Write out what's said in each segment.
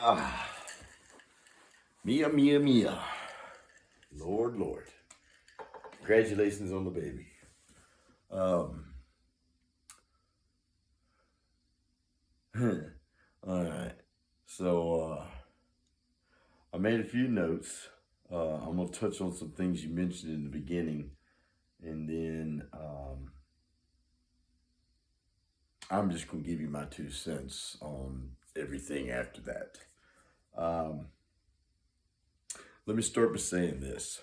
Ah, Mia, Mia, Mia. Lord, Lord. Congratulations on the baby. Um, all right. So I made a few notes. I'm gonna touch on some things you mentioned in the beginning, and then I'm just gonna give you my 2 cents on everything after that. Um, Let me start by saying this.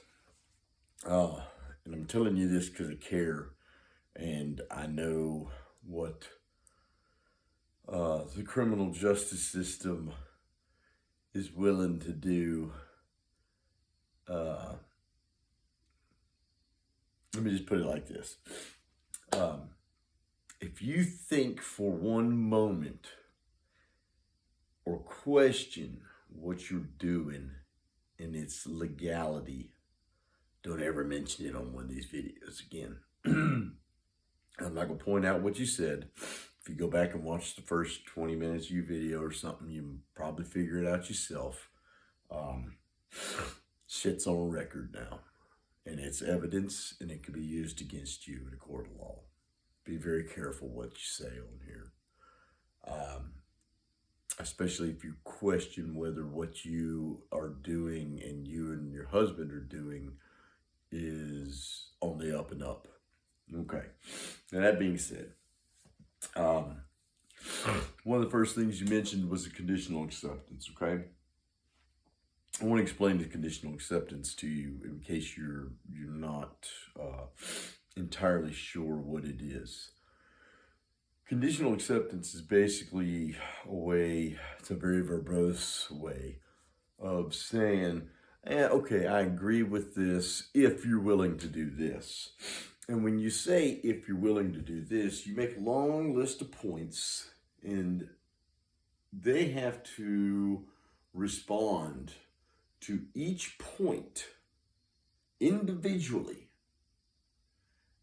Uh, and I'm telling you this because I care, and I know what the criminal justice system is willing to do. Uh, Let me just put it like this. Um, if you think for one moment or question what you're doing and its legality, don't ever mention it on one of these videos again. I'm not going to point out what you said. If you go back and watch the first 20 minutes of your video or something, you probably figure it out yourself. Shit's on record now, and it's evidence, and it can be used against you in a court of law. Be very careful what you say on here, especially if you question whether what you are doing and you and your husband are doing is on the up and up. Okay. Now, that being said, one of the first things you mentioned was the conditional acceptance, okay? I want to explain the conditional acceptance to you in case you're not entirely sure what it is. Conditional acceptance is basically a way, it's a very verbose way of saying, okay, I agree with this if you're willing to do this. And when you say if you're willing to do this, you make a long list of points, and they have to respond to each point individually.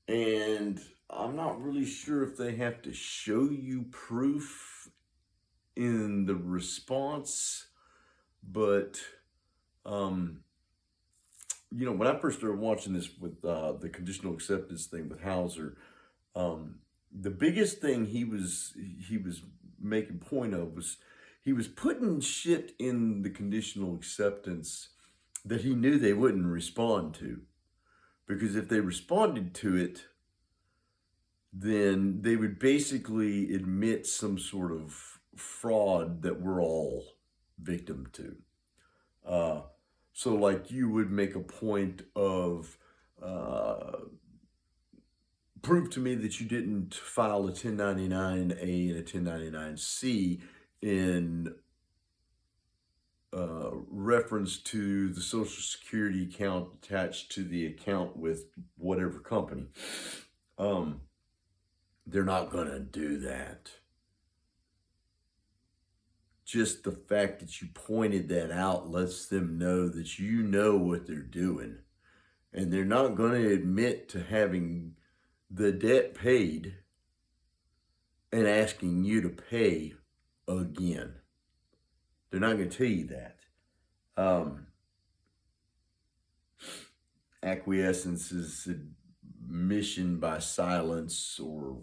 And I'm not really sure if they have to show you proof in the response, but when I first started watching this with the conditional acceptance thing with Hauser, the biggest thing he was making point of was he was putting shit in the conditional acceptance that he knew they wouldn't respond to, because if they responded to it, then they would basically admit some sort of fraud that we're all victim to. So like you would make a point of, prove to me that you didn't file a 1099-A and a 1099-C in reference to the Social Security account attached to the account with whatever company. They're not going to do that. Just the fact that you pointed that out lets them know that you know what they're doing. And they're not going to admit to having the debt paid and asking you to pay again. They're not going to tell you that. Acquiescence is admission by silence, or,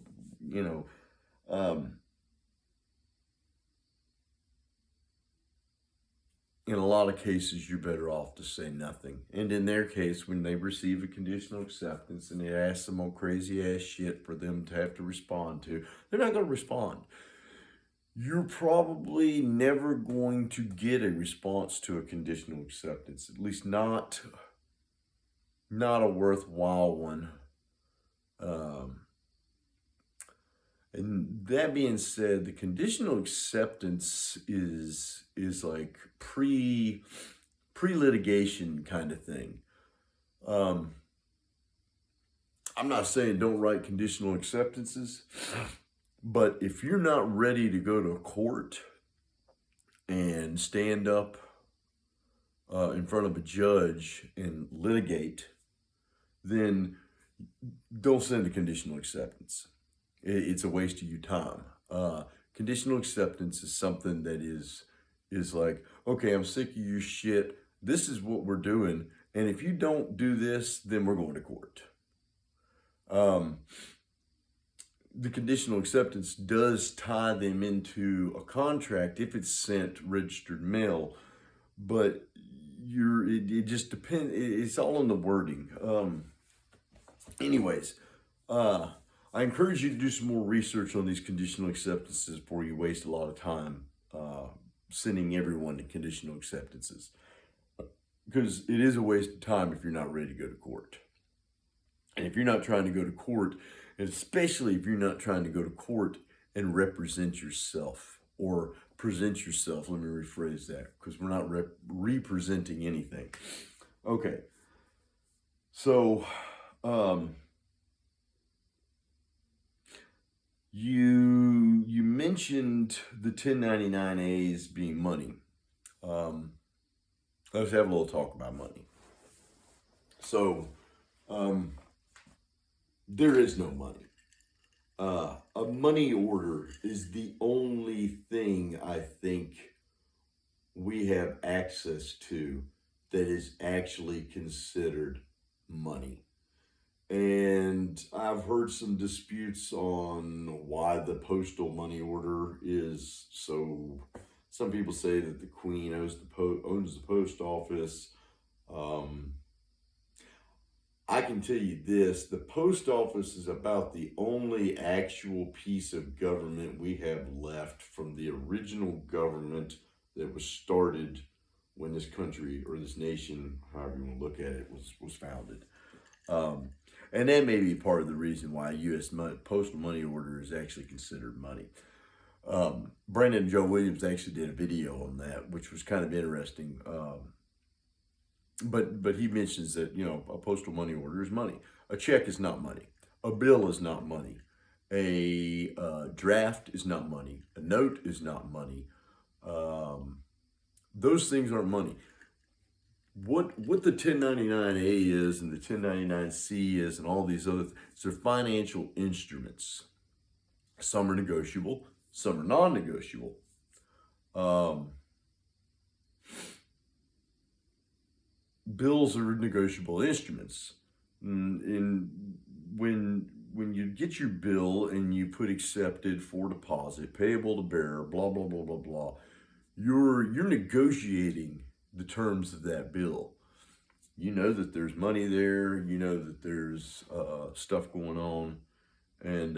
in a lot of cases, you're better off to say nothing. And in their case, when they receive a conditional acceptance and it asks them on crazy ass shit for them to have to respond to, they're not going to respond. You're probably never going to get a response to a conditional acceptance, at least not a worthwhile one. And that being said, the conditional acceptance is like pre-litigation kind of thing. I'm not saying don't write conditional acceptances, but if you're not ready to go to court and stand up in front of a judge and litigate, then don't send a conditional acceptance. It's a waste of your time. Conditional acceptance is something that is is like, okay, I'm sick of your shit. This is what we're doing. And if you don't do this, then we're going to court. The conditional acceptance does tie them into a contract if it's sent registered mail, but it just depends. It's all on the wording. Anyways, I encourage you to do some more research on these conditional acceptances before you waste a lot of time sending everyone to conditional acceptances, because it is a waste of time if you're not ready to go to court. And if you're not trying to go to court, and especially if you're not trying to go to court and represent yourself or present yourself, let me rephrase that, because we're not representing anything. Okay, so you mentioned the 1099As being money. Let's have a little talk about money. So, there is no money. A money order is the only thing I think we have access to that is actually considered money. And I've heard some disputes on why the postal money order is so. Some people say that the Queen owns the post office. I can tell you this, the post office is about the only actual piece of government we have left from the original government that was started when this country, or this nation, however you want to look at it, was founded. And that may be part of the reason why a U.S. postal money order is actually considered money. Brandon Joe Williams actually did a video on that, which was kind of interesting. But he mentions that, a postal money order is money. A check is not money. A bill is not money. A draft is not money. A note is not money. Those things aren't money. What the 1099A is and the 1099C is and all these other things, they're financial instruments. Some are negotiable, some are non-negotiable. Bills are negotiable instruments. And when you get your bill and you put accepted for deposit, payable to bearer, blah, blah, blah, blah, blah, you're negotiating the terms of that bill. You know that there's money there. You know that there's stuff going on. And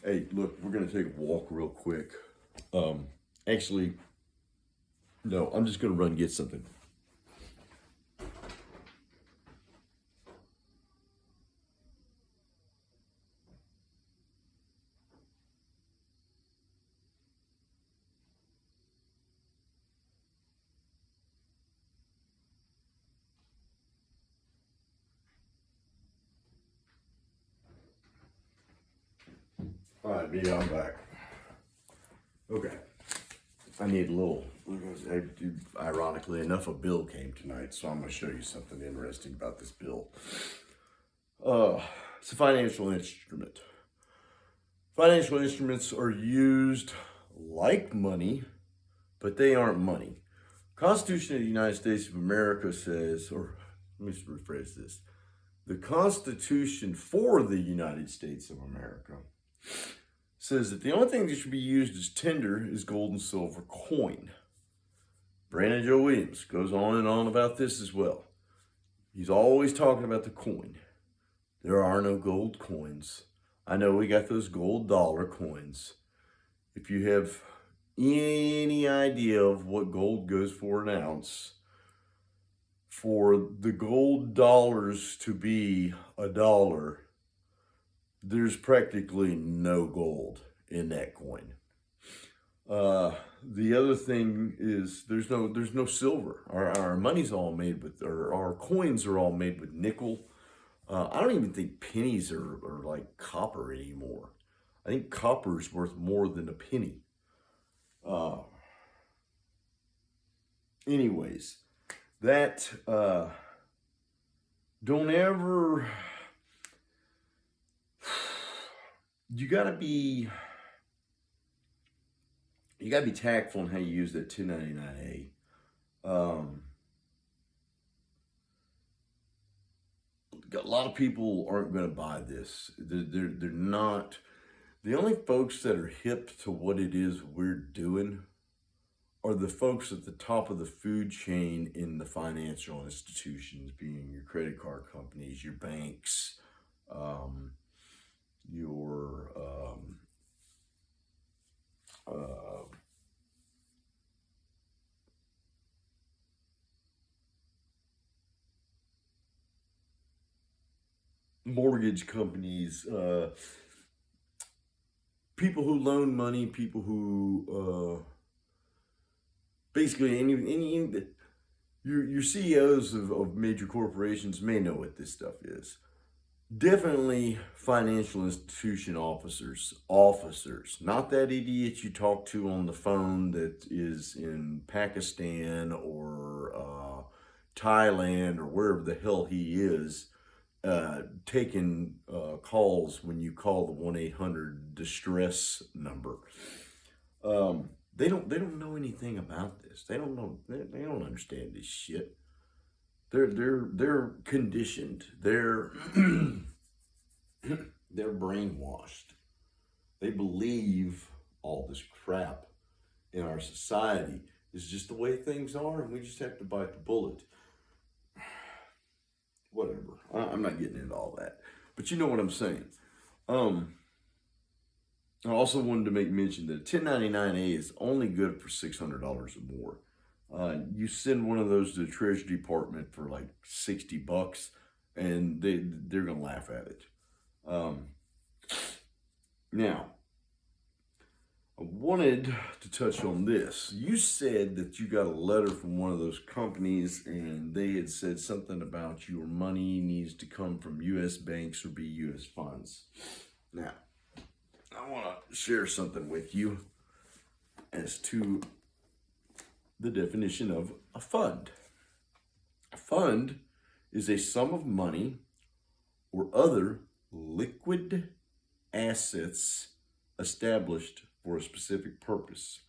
hey, look, we're going to take a walk real quick. Actually, no, I'm just going to run and get something. All right, I'm back. Okay. I need a little, ironically enough, a bill came tonight, so I'm going to show you something interesting about this bill. It's a financial instrument. Financial instruments are used like money, but they aren't money. Constitution of the United States of America says, or let me rephrase this. The Constitution for the United States of America says that the only thing that should be used as tender is gold and silver coin. Brandon Joe Williams goes on and on about this as well. He's always talking about the coin. There are no gold coins. I know we got those gold dollar coins. If you have any idea of what gold goes for an ounce, for the gold dollars to be $1, there's practically no gold in that coin. The other thing is there's no silver. Our money's all made with, or our coins are all made with nickel. I don't even think pennies are like copper anymore. I think copper is worth more than a penny. Anyways, that don't ever. You you got to be tactful in how you use that 1099A. A lot of people aren't going to buy this. They're not. The only folks that are hip to what it is we're doing are the folks at the top of the food chain in the financial institutions, being your credit card companies, your banks, your mortgage companies, people who loan money, people who basically any your CEOs of major corporations may know what this stuff is. Definitely financial institution officers, not that idiot you talk to on the phone that is in Pakistan or Thailand or wherever the hell he is, taking calls when you call the 1-800 distress number. They don't know anything about this. They don't know. They don't understand this shit. They're conditioned. They're they're brainwashed. They believe all this crap in our society is just the way things are, and we just have to bite the bullet. Whatever. I'm not getting into all that, but you know what I'm saying. I also wanted to make mention that 1099A is only good for $600 or more. You send one of those to the Treasury Department for like $60, and they're gonna laugh at it. Now, I wanted to touch on this. You said that you got a letter from one of those companies, and they had said something about your money needs to come from U.S. banks or be U.S. funds. Now, I want to share something with you as to the definition of a fund. A fund is a sum of money or other liquid assets established for a specific purpose.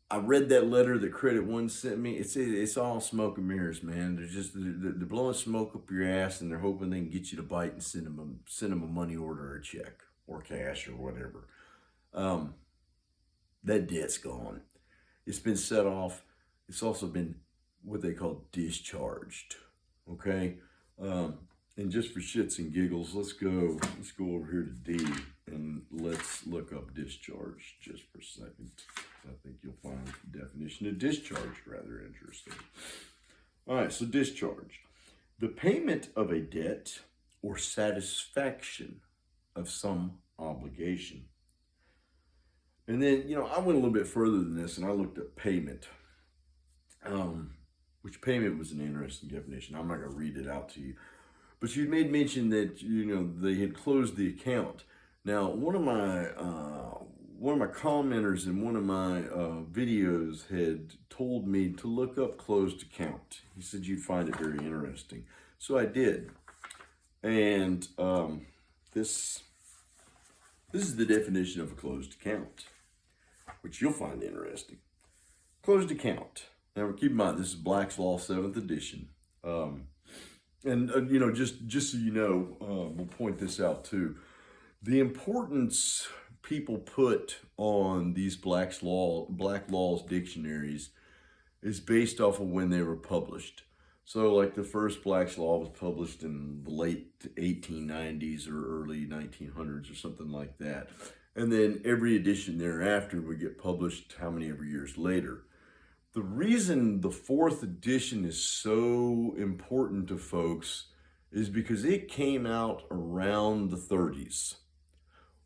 I read that letter that Credit One sent me. It's all smoke and mirrors, man. They're blowing smoke up your ass, and they're hoping they can get you to bite and send them a money order or a check or cash or whatever. That debt's gone. It's been set off. It's also been what they call discharged. Okay. And just for shits and giggles, let's go over here to D and let's look up discharge just for a second. I think you'll find the definition of discharge rather interesting. All right, so discharge. The payment of a debt or satisfaction of some obligation. And then, I went a little bit further than this, and I looked at payment, which payment was an interesting definition. I'm not going to read it out to you. But you made mention that, they had closed the account. Now, one of my commenters in one of my videos had told me to look up closed account. He said you'd find it very interesting. So I did. And this is the definition of a closed account, which you'll find interesting. Closed account. Now, keep in mind, this is Black's Law 7th edition. Just so you know, we'll point this out too. The importance people put on these Black Laws dictionaries is based off of when they were published. So like the first Black's Law was published in the late 1890s or early 1900s or something like that. And then every edition thereafter would get published how many ever years later. The reason the 4th edition is so important to folks is because it came out around the 30s,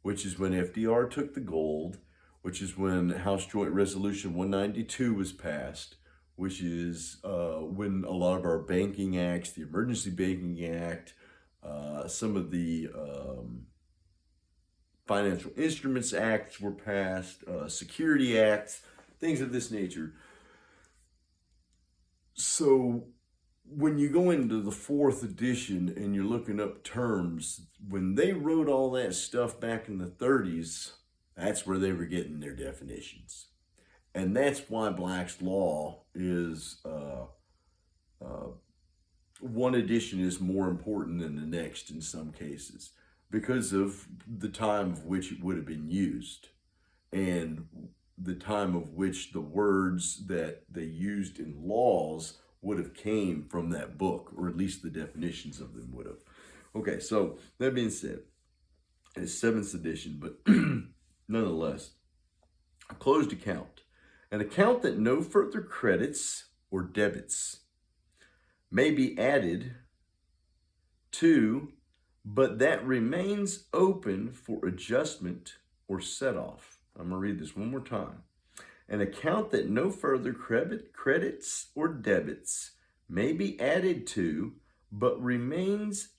which is when FDR took the gold, which is when House Joint Resolution 192 was passed, which is when a lot of our banking acts, the Emergency Banking Act, some of the Financial Instruments Acts were passed, Security Acts, things of this nature. So when you go into the 4th edition and you're looking up terms, when they wrote all that stuff back in the 30s, That's where they were getting their definitions. And that's why Black's Law is one edition is more important than the next in some cases because of the time of which it would have been used and the time of which the words that they used in laws would have came from that book, or at least the definitions of them would have. Okay, so that being said, it's 7th edition, but nonetheless, a closed account. An account that no further credits or debits may be added to, but that remains open for adjustment or set off. I'm going to read this one more time. An account that no further credits or debits may be added to, but remains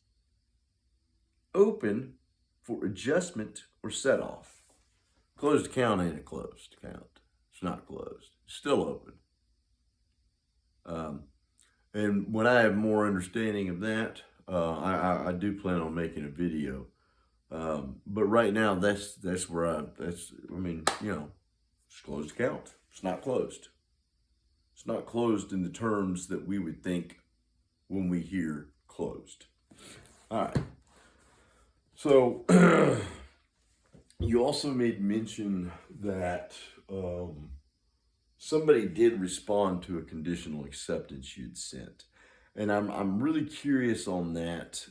open for adjustment or set off. Closed account ain't a closed account. It's not closed. It's still open. And when I have more understanding of that, I do plan on making a video. But right now, that's where it's closed account. It's not closed. It's not closed in the terms that we would think when we hear closed. All right. So you also made mention that somebody did respond to a conditional acceptance you'd sent. And I'm really curious on that.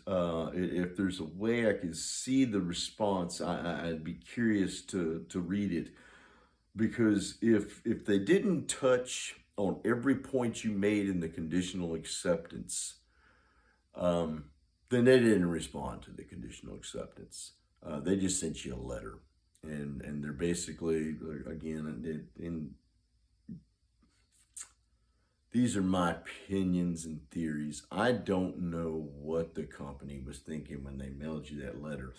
If there's a way I could see the response, I'd be curious to read it. Because if they didn't touch on every point you made in the conditional acceptance, then they didn't respond to the conditional acceptance. They just sent you a letter. And they're basically, again, these are my opinions and theories. I don't know what the company was thinking when they mailed you that letter.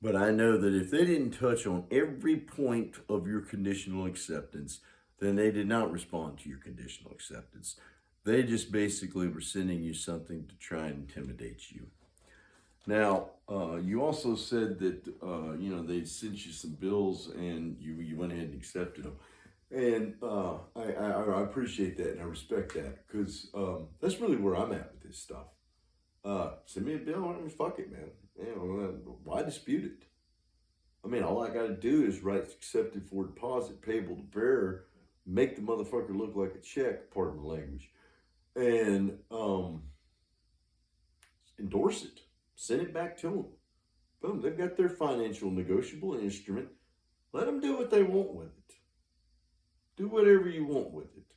But I know that if they didn't touch on every point of your conditional acceptance, then they did not respond to your conditional acceptance. They just basically were sending you something to try and intimidate you. Now, you also said that, they sent you some bills and you went ahead and accepted them. And I appreciate that and I respect that because that's really where I'm at with this stuff. Send me a bill, fuck it, man. Why dispute it? I mean, all I got to do is write accepted for deposit, payable to bearer, make the motherfucker look like a check, pardon my language, and endorse it. Send it back to them. Boom, they've got their financial negotiable instrument. Let them do what they want with it. Do whatever you want with it.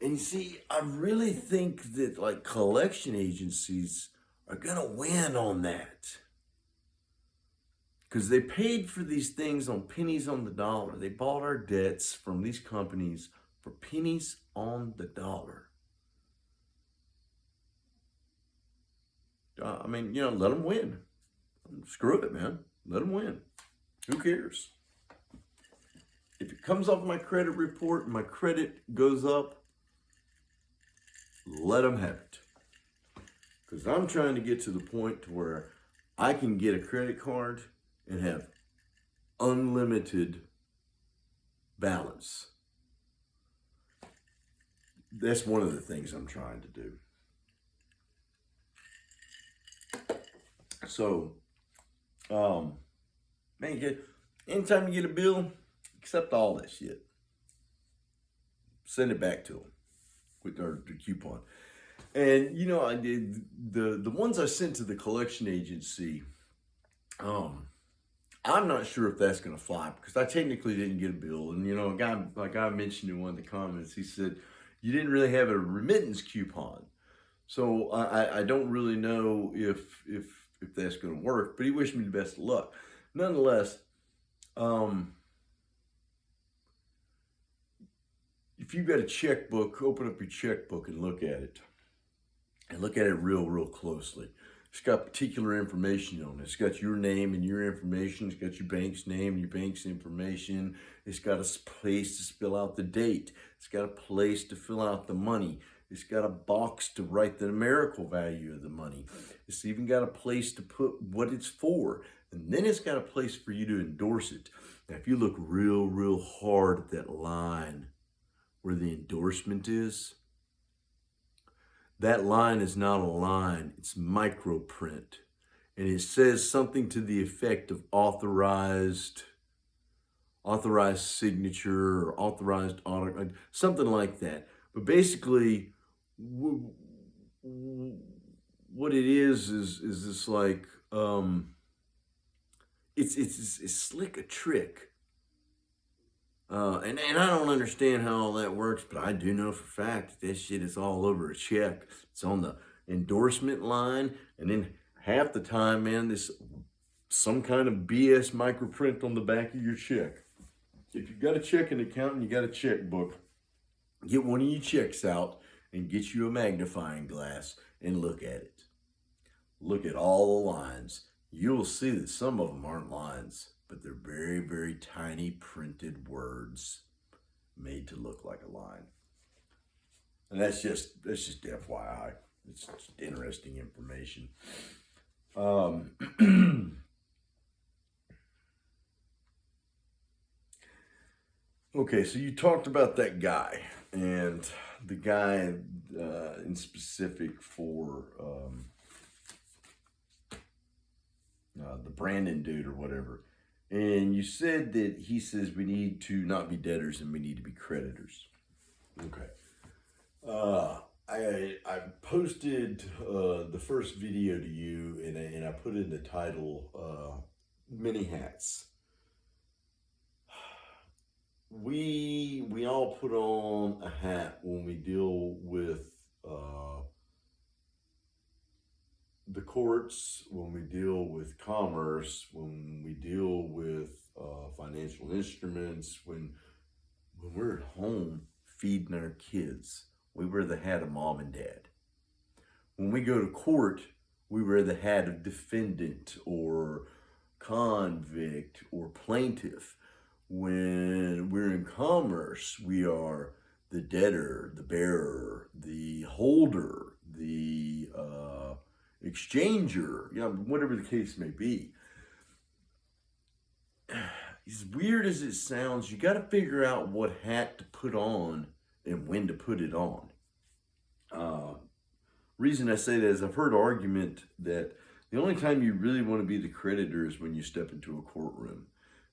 And you see, I really think that like collection agencies are gonna win on that. Because they paid for these things on pennies on the dollar. They bought our debts from these companies for pennies on the dollar. Let them win. Screw it, man. Let them win. Who cares? If it comes off my credit report and my credit goes up, let them have it. Because I'm trying to get to the point to where I can get a credit card and have unlimited balance. That's one of the things I'm trying to do. So, anytime you get a bill, accept all that shit. Send it back to them with the coupon. And I did the ones I sent to the collection agency. I'm not sure if that's gonna fly because I technically didn't get a bill. And a guy, like I mentioned in one of the comments, he said you didn't really have a remittance coupon. So I don't really know if that's gonna work. But he wished me the best of luck. Nonetheless, if you've got a checkbook, open up your checkbook and look at it. And look at it real closely. It's got particular information on it. It's got your name and your information. It's got your bank's name and your bank's information. It's got a place to fill out the date. It's got a place to fill out the money. It's got a box to write the numerical value of the money. It's even got a place to put what it's for. And then it's got a place for you to endorse it. Now, if you look real hard at that line where the endorsement is, that line is not a line, it's microprint. And it says something to the effect of authorized signature or authorized auto, something like that. But basically, what it is this like, it's slick a trick. And I don't understand how all that works, but I do know for a fact that shit is all over a check. It's on the endorsement line, and then half the time, man, this some kind of BS microprint on the back of your check. If you've got a checking account and you got a checkbook, get one of your checks out and get you a magnifying glass and look at it. Look at all the lines. You'll see that some of them aren't lines, but they're very tiny printed words made to look like a line. And that's just FYI. It's just interesting information. Okay, so you talked about that guy, and the guy in specific for the Brandon dude or whatever. And you said that he says we need to not be debtors and we need to be creditors. Okay. I posted the first video to you, and I put in the title Many Hats. We all put on a hat when we deal with the courts, when we deal with commerce, when we deal with financial instruments, when we're at home feeding our kids, we wear the hat of mom and dad. When we go to court, we wear the hat of defendant or convict or plaintiff. When we're in commerce, we are the debtor, the bearer, the holder, the exchanger, whatever the case may be. As weird as it sounds, you got to figure out what hat to put on and when to put it on. Reason I say that is I've heard argument that the only time you really want to be the creditor is when you step into a courtroom.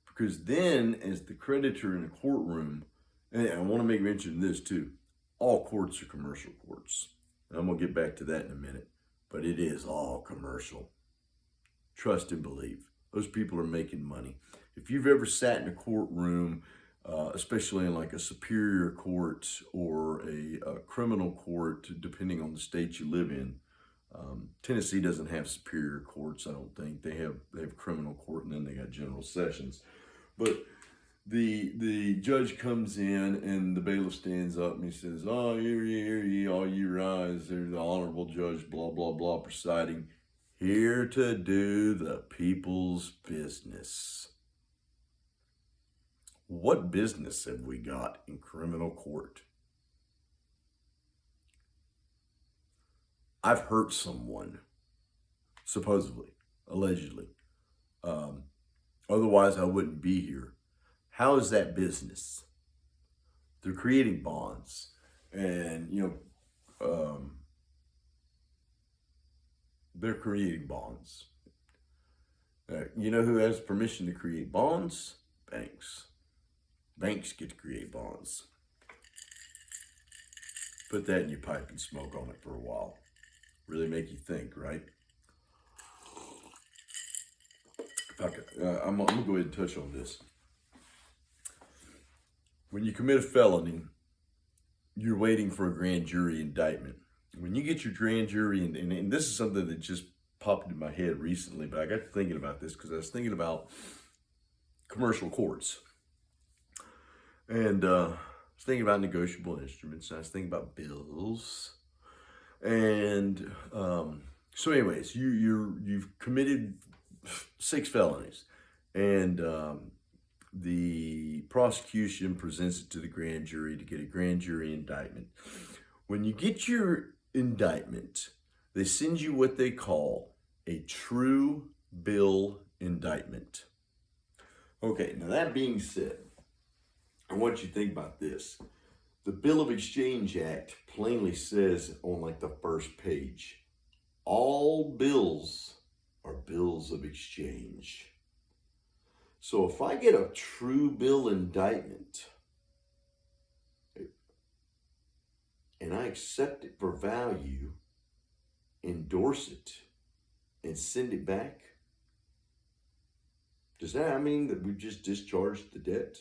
Because then, as the creditor in a courtroom, and I want to make mention of this too, all courts are commercial courts. And I'm going to get back to that in a minute. But it is all commercial. Trust and believe. Those people are making money. If you've ever sat in a courtroom, especially in like a superior court or a criminal court, depending on the state you live in, Tennessee doesn't have superior courts, I don't think. They have criminal court, and then they got general sessions. But the judge comes in and the bailiff stands up and he says, "Oh, hear ye, all ye rise. There's the honorable judge, blah, blah, blah, presiding, here to do the people's business." What business have we got in criminal court? I've hurt someone, supposedly, allegedly. Otherwise, I wouldn't be here. How is that business? They're creating bonds. And, they're creating bonds. You know who has permission to create bonds? Banks. Banks get to create bonds. Put that in your pipe and smoke on it for a while. Really make you think, right? I'm going to go ahead and touch on this. When you commit a felony, you're waiting for a grand jury indictment. When you get your grand jury, and this is something that just popped into my head recently, but I got to thinking about this because I was thinking about commercial courts. And I was thinking about negotiable instruments. And I was thinking about bills. And so anyways, you've committed 6 felonies. And the prosecution presents it to the grand jury to get a grand jury indictment. When you get your indictment, they send you what they call a true bill indictment. Okay, now that being said, I want you to think about this. The Bill of Exchange Act plainly says on like the first page, all bills are bills of exchange. So if I get a true bill indictment and I accept it for value, endorse it, and send it back, does that mean that we just discharged the debt?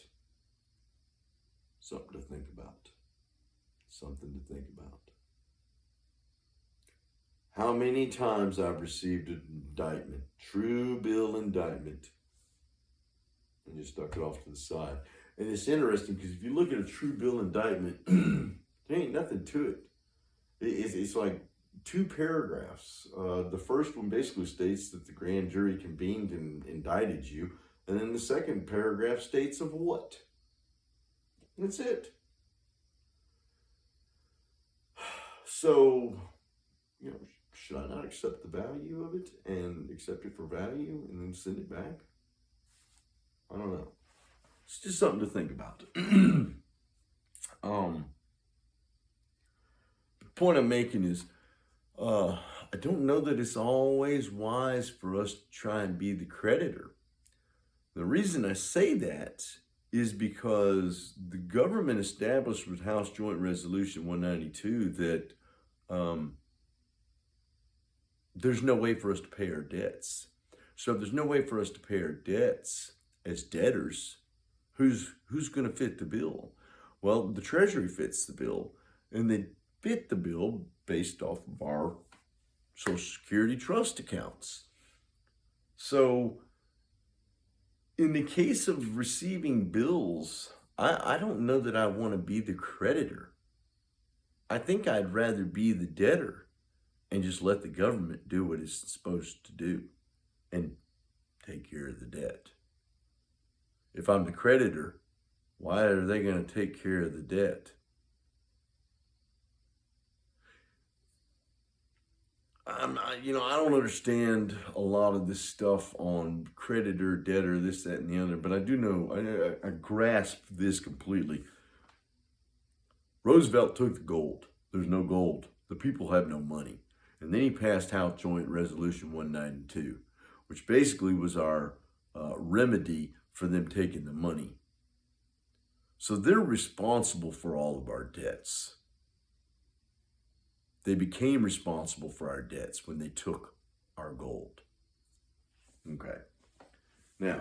Something to think about. Something to think about. How many times I've received an indictment, true bill indictment, and just stuck it off to the side. And it's interesting because if you look at a true bill indictment, there ain't nothing to it. It's like 2 paragraphs. The first one basically states that the grand jury convened and indicted you. And then the second paragraph states of what? That's it. So, should I not accept the value of it and accept it for value and then send it back? I don't know. It's just something to think about. The point I'm making is, I don't know that it's always wise for us to try and be the creditor. The reason I say that is because the government established with House Joint Resolution 192 that there's no way for us to pay our debts. So if there's no way for us to pay our debts as debtors, who's going to fit the bill? Well, the Treasury fits the bill, and they fit the bill based off of our Social Security trust accounts. So in the case of receiving bills, I don't know that I want to be the creditor. I think I'd rather be the debtor and just let the government do what it's supposed to do and take care of the debt. If I'm the creditor, why are they going to take care of the debt? I don't understand a lot of this stuff on creditor, debtor, this, that, and the other, but I do know, I grasp this completely. Roosevelt took the gold. There's no gold. The people have no money. And then he passed House Joint Resolution 192, which basically was our remedy for them taking the money. So they're responsible for all of our debts. They became responsible for our debts when they took our gold. Okay. Now,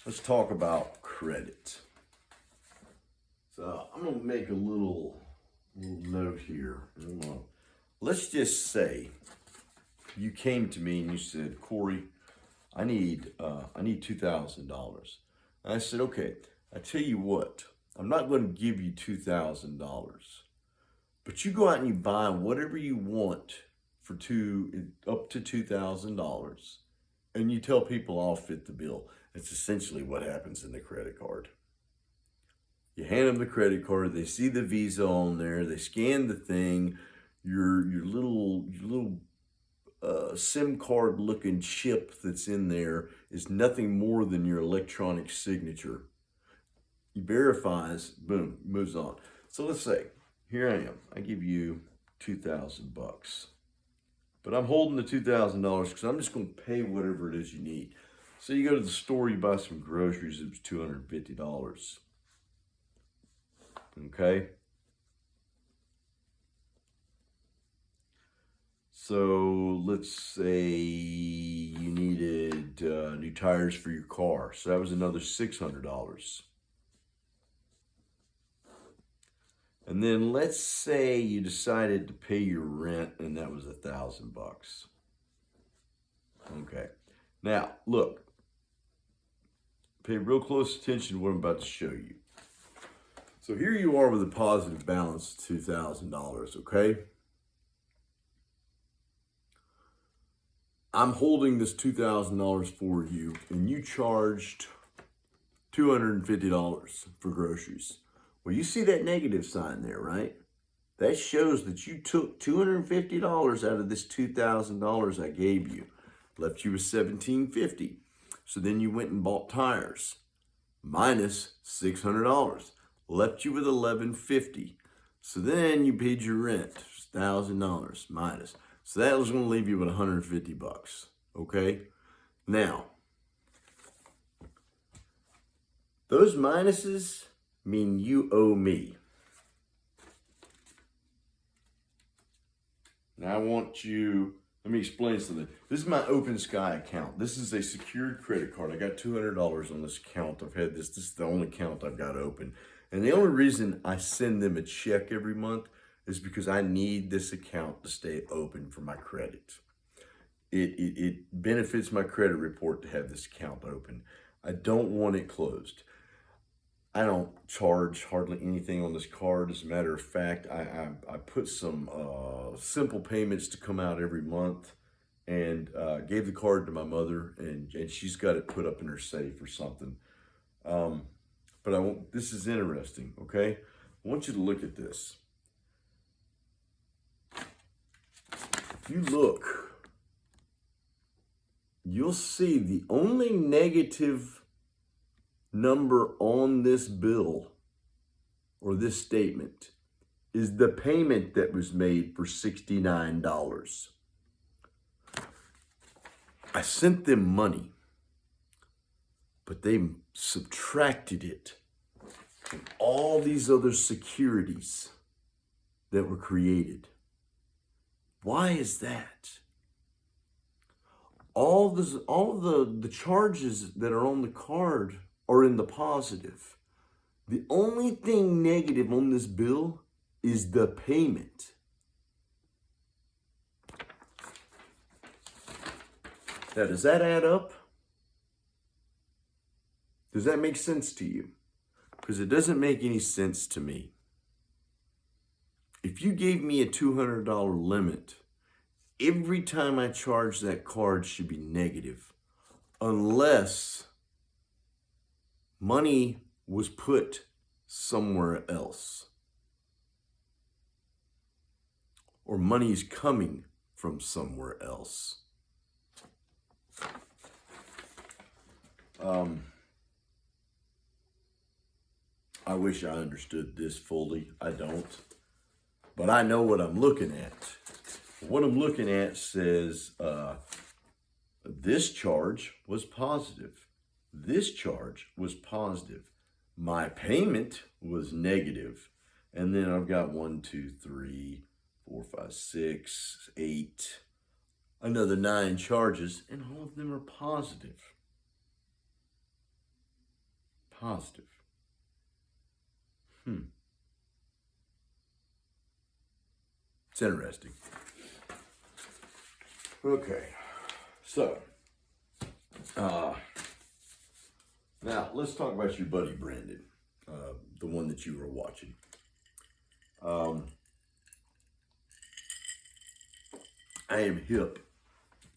let's talk about credit. So I'm going to make a little note here. Let's just say you came to me and you said, Corey, I need $2,000. I said, okay, I tell you what, I'm not going to give you $2,000, but you go out and you buy whatever you want for up to $2,000, and you tell people I'll fit the bill. That's essentially what happens in the credit card. You hand them the credit card, they see the Visa on there, they scan the thing, your little SIM card looking chip that's in there is nothing more than your electronic signature. He verifies, boom, moves on. So let's say, here I am. I give you $2,000, but I'm holding the $2,000 because I'm just going to pay whatever it is you need. So you go to the store, you buy some groceries. It was $250. Okay. So let's say you needed new tires for your car. So that was another $600. And then let's say you decided to pay your rent and that was $1,000. Okay. Now, look, pay real close attention to what I'm about to show you. So here you are with a positive balance of $2,000, okay? I'm holding this $2,000 for you, and you charged $250 for groceries. Well, you see that negative sign there, right? That shows that you took $250 out of this $2,000 I gave you. Left you with $1,750. So then you went and bought tires. Minus $600. Left you with $1,150. So then you paid your rent, $1,000 minus. So that was going to leave you with $150. Okay? Now, those minuses mean you owe me. Now let me explain something. This is my Open Sky account. This is a secured credit card. I got $200 on this account. I've had this. This is the only account I've got open. And the only reason I send them a check every month is because I need this account to stay open for my credit. It benefits my credit report to have this account open. I don't want it closed. I don't charge hardly anything on this card. As a matter of fact, I put some simple payments to come out every month, and gave the card to my mother, and she's got it put up in her safe or something. But this is interesting, okay? I want you to look at this. If you look, you'll see the only negative number on this bill or this statement is the payment that was made for $69. I sent them money, but they subtracted it from all these other securities that were created. Why is that? All the charges that are on the card are in the positive. The only thing negative on this bill is the payment. Now, does that add up? Does that make sense to you? Because it doesn't make any sense to me. If you gave me a $200 limit, every time I charge that card should be negative, unless money was put somewhere else, or money is coming from somewhere else. I wish I understood this fully. I don't. But I know what I'm looking at. What I'm looking at says this charge was positive. This charge was positive. My payment was negative. And then I've got 1, 2, 3, 4, 5, 6, 8, another 9 charges, and all of them are positive. Positive. It's interesting. Okay, so now let's talk about your buddy Brandon, the one that you were watching. I am hip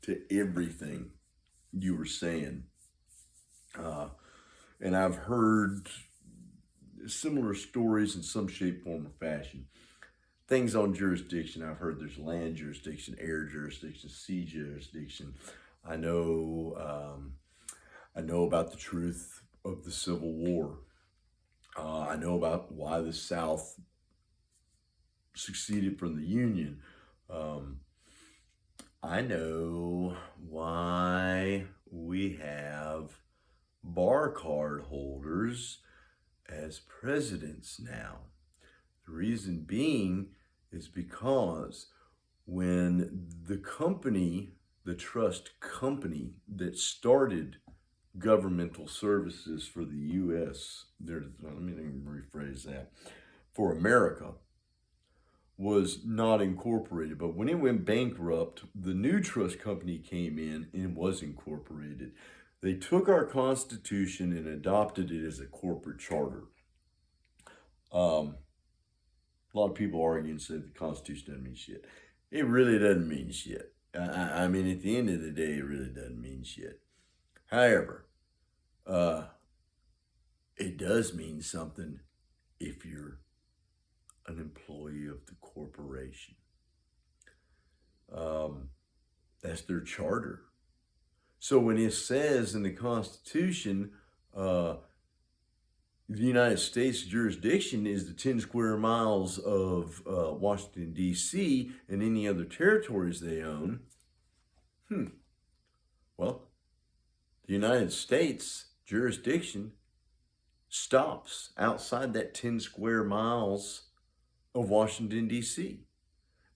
to everything you were saying, and I've heard similar stories in some shape, form, or fashion. Things on jurisdiction, I've heard there's land jurisdiction, air jurisdiction, sea jurisdiction. I know about the truth of the Civil War. I know about why the South succeeded from the Union. I know why we have bar card holders as presidents now. The reason being is because when the company, the trust company that started governmental services for the U.S., let me rephrase that, for America, was not incorporated. But when it went bankrupt, the new trust company came in and was incorporated. They took our Constitution and adopted it as a corporate charter. A lot of people argue and say the Constitution doesn't mean shit. It really doesn't mean shit. I mean, at the end of the day, it really doesn't mean shit. However, It does mean something if you're an employee of the corporation. That's their charter. So when it says in the Constitution, the United States jurisdiction is the 10 square miles of Washington, D.C., and any other territories they own, well, the United States jurisdiction stops outside that 10 square miles of Washington, D.C.,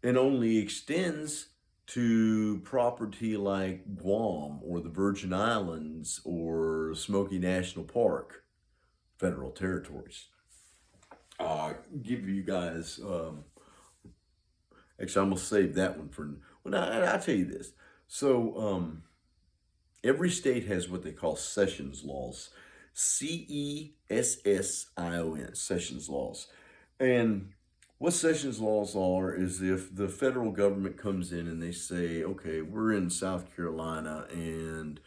and only extends to property like Guam or the Virgin Islands or Smoky National Park, federal territories. Give you guys, actually, I'm going to save that one for, well, I'll tell you this. So, every state has what they call sessions laws. Cession, sessions laws. And what sessions laws are is if the federal government comes in and they say, okay, we're in South Carolina and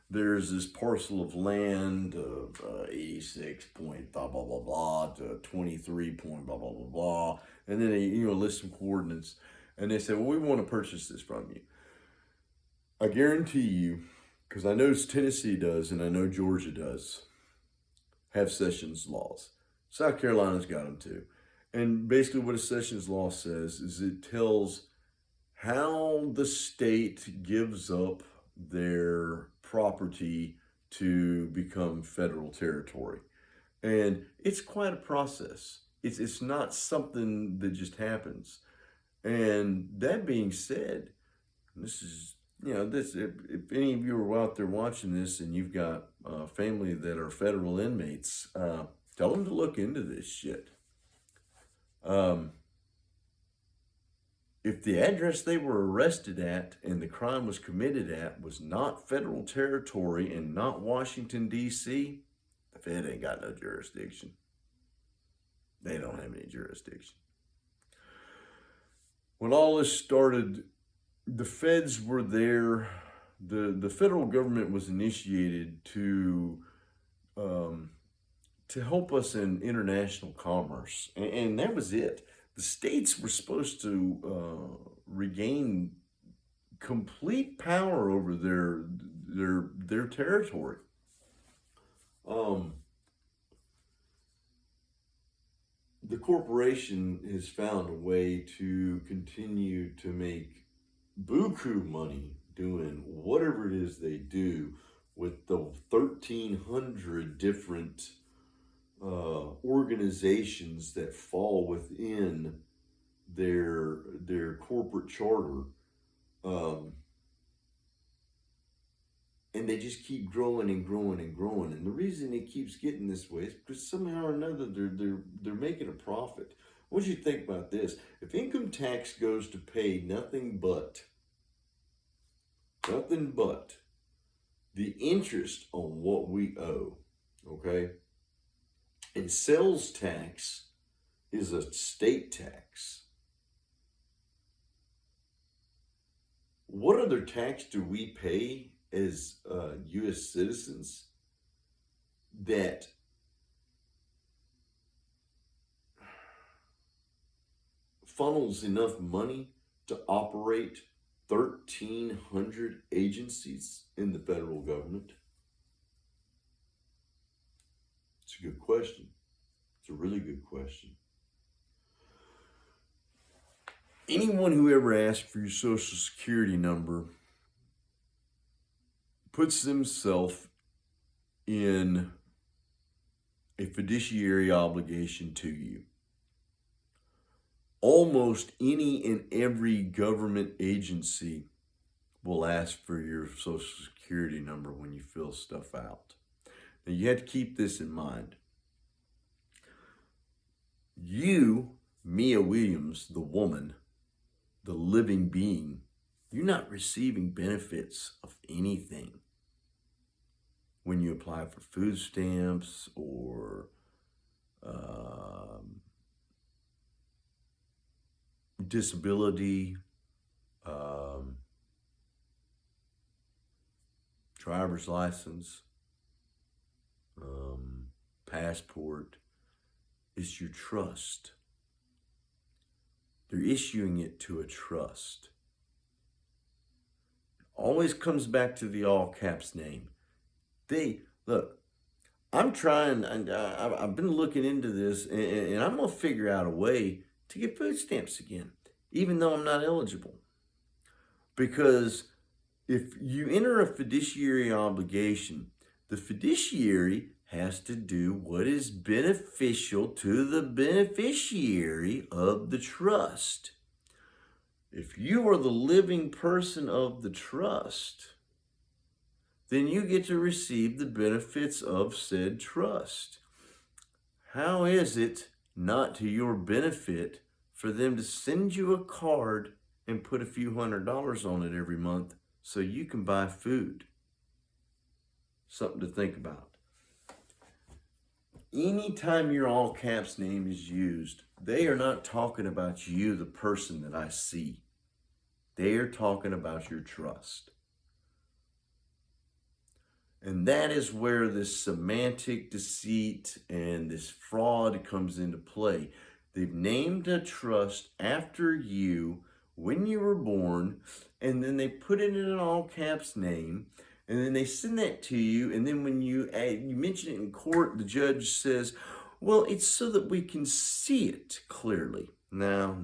there's this parcel of land of 86 point blah, blah, blah, blah, to 23 point blah, blah, blah, blah. And then they, list some coordinates. And they say, well, we want to purchase this from you. I guarantee you, because I know Tennessee does and I know Georgia does, have sessions laws. South Carolina's got them too. And basically what a sessions law says is it tells how the state gives up their property to become federal territory. And it's quite a process. It's not something that just happens. And that being said, this is, if any of you are out there watching this and you've got family that are federal inmates, tell them to look into this shit. If the address they were arrested at and the crime was committed at was not federal territory and not Washington, D.C., the Fed ain't got no jurisdiction. They don't have any jurisdiction. When all this started, the feds were there. The federal government was initiated to help us in international commerce, and that was it. The states were supposed to regain complete power over their territory. The corporation has found a way to continue to make buku money doing whatever it is they do with the 1,300 different organizations that fall within their corporate charter, and they just keep growing and growing and growing. And the reason it keeps getting this way is because somehow or another they're making a profit. I want you to think about this: if income tax goes to pay nothing but the interest on what we owe, okay? And sales tax is a state tax. What other tax do we pay as U.S. citizens that funnels enough money to operate 1,300 agencies in the federal government? It's a good question. It's a really good question. Anyone who ever asks for your social security number puts themselves in a fiduciary obligation to you. Almost any and every government agency will ask for your social security number when you fill stuff out. Now, you have to keep this in mind. You, Mia Williams, the woman, the living being, you're not receiving benefits of anything when you apply for food stamps or disability, driver's license, passport. It's your trust. They're issuing it to a trust. Always comes back to the all caps name. Look, I'm trying, and I've been looking into this, and I'm going to figure out a way to get food stamps again, even though I'm not eligible. Because if you enter a fiduciary obligation, the fiduciary has to do what is beneficial to the beneficiary of the trust. If you are the living person of the trust, then you get to receive the benefits of said trust. How is it not to your benefit for them to send you a card and put a few $100s on it every month so you can buy food? Something to think about. Anytime your all caps name is used, they are not talking about you, the person that I see. They are talking about your trust. And that is where this semantic deceit and this fraud comes into play. They've named a trust after you when you were born, and then they put it in an all caps name, and then they send that to you, and then when you mention it in court, the judge says, well, it's so that we can see it clearly. No,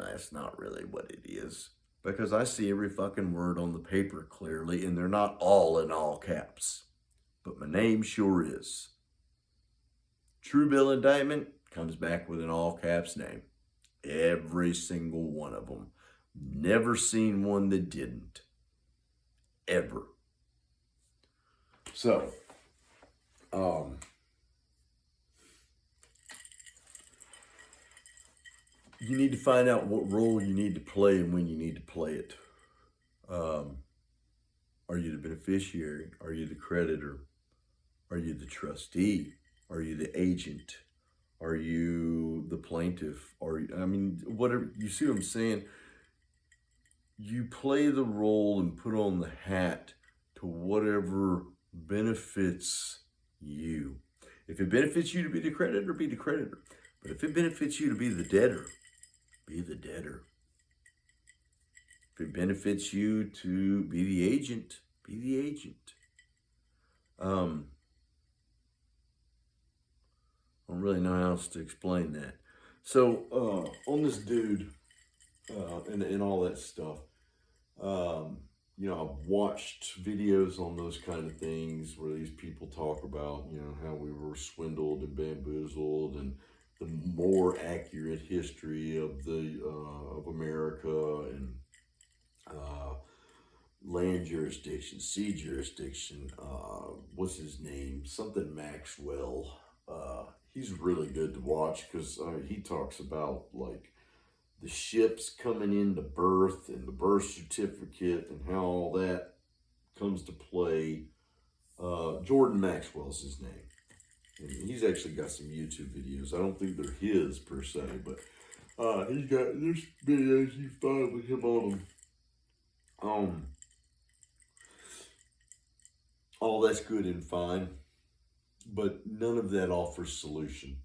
that's not really what it is. Because I see every fucking word on the paper clearly, and they're not all in all caps. But my name sure is. True bill indictment comes back with an all caps name. Every single one of them. Never seen one that didn't. Ever. So, you need to find out what role you need to play and when you need to play it. Are you the beneficiary? Are you the creditor? Are you the trustee? Are you the agent? Are you the plaintiff? Whatever. You see what I'm saying? You play the role and put on the hat to whatever benefits you. If it benefits you to be the creditor, be the creditor. But if it benefits you to be the debtor, be the debtor. If it benefits you to be the agent, be the agent. I don't really know how else to explain that. So, on this dude, and all that stuff, I've watched videos on those kind of things where these people talk about, how we were swindled and bamboozled, and the more accurate history of of America, and land jurisdiction, sea jurisdiction. What's his name? Something Maxwell. He's really good to watch because he talks about like the ships coming into birth and the birth certificate and how all that comes to play. Jordan Maxwell's his name. And he's actually got some YouTube videos. I don't think they're his per se, but there's videos you find with him on them. All that's good and fine, but none of that offers solution.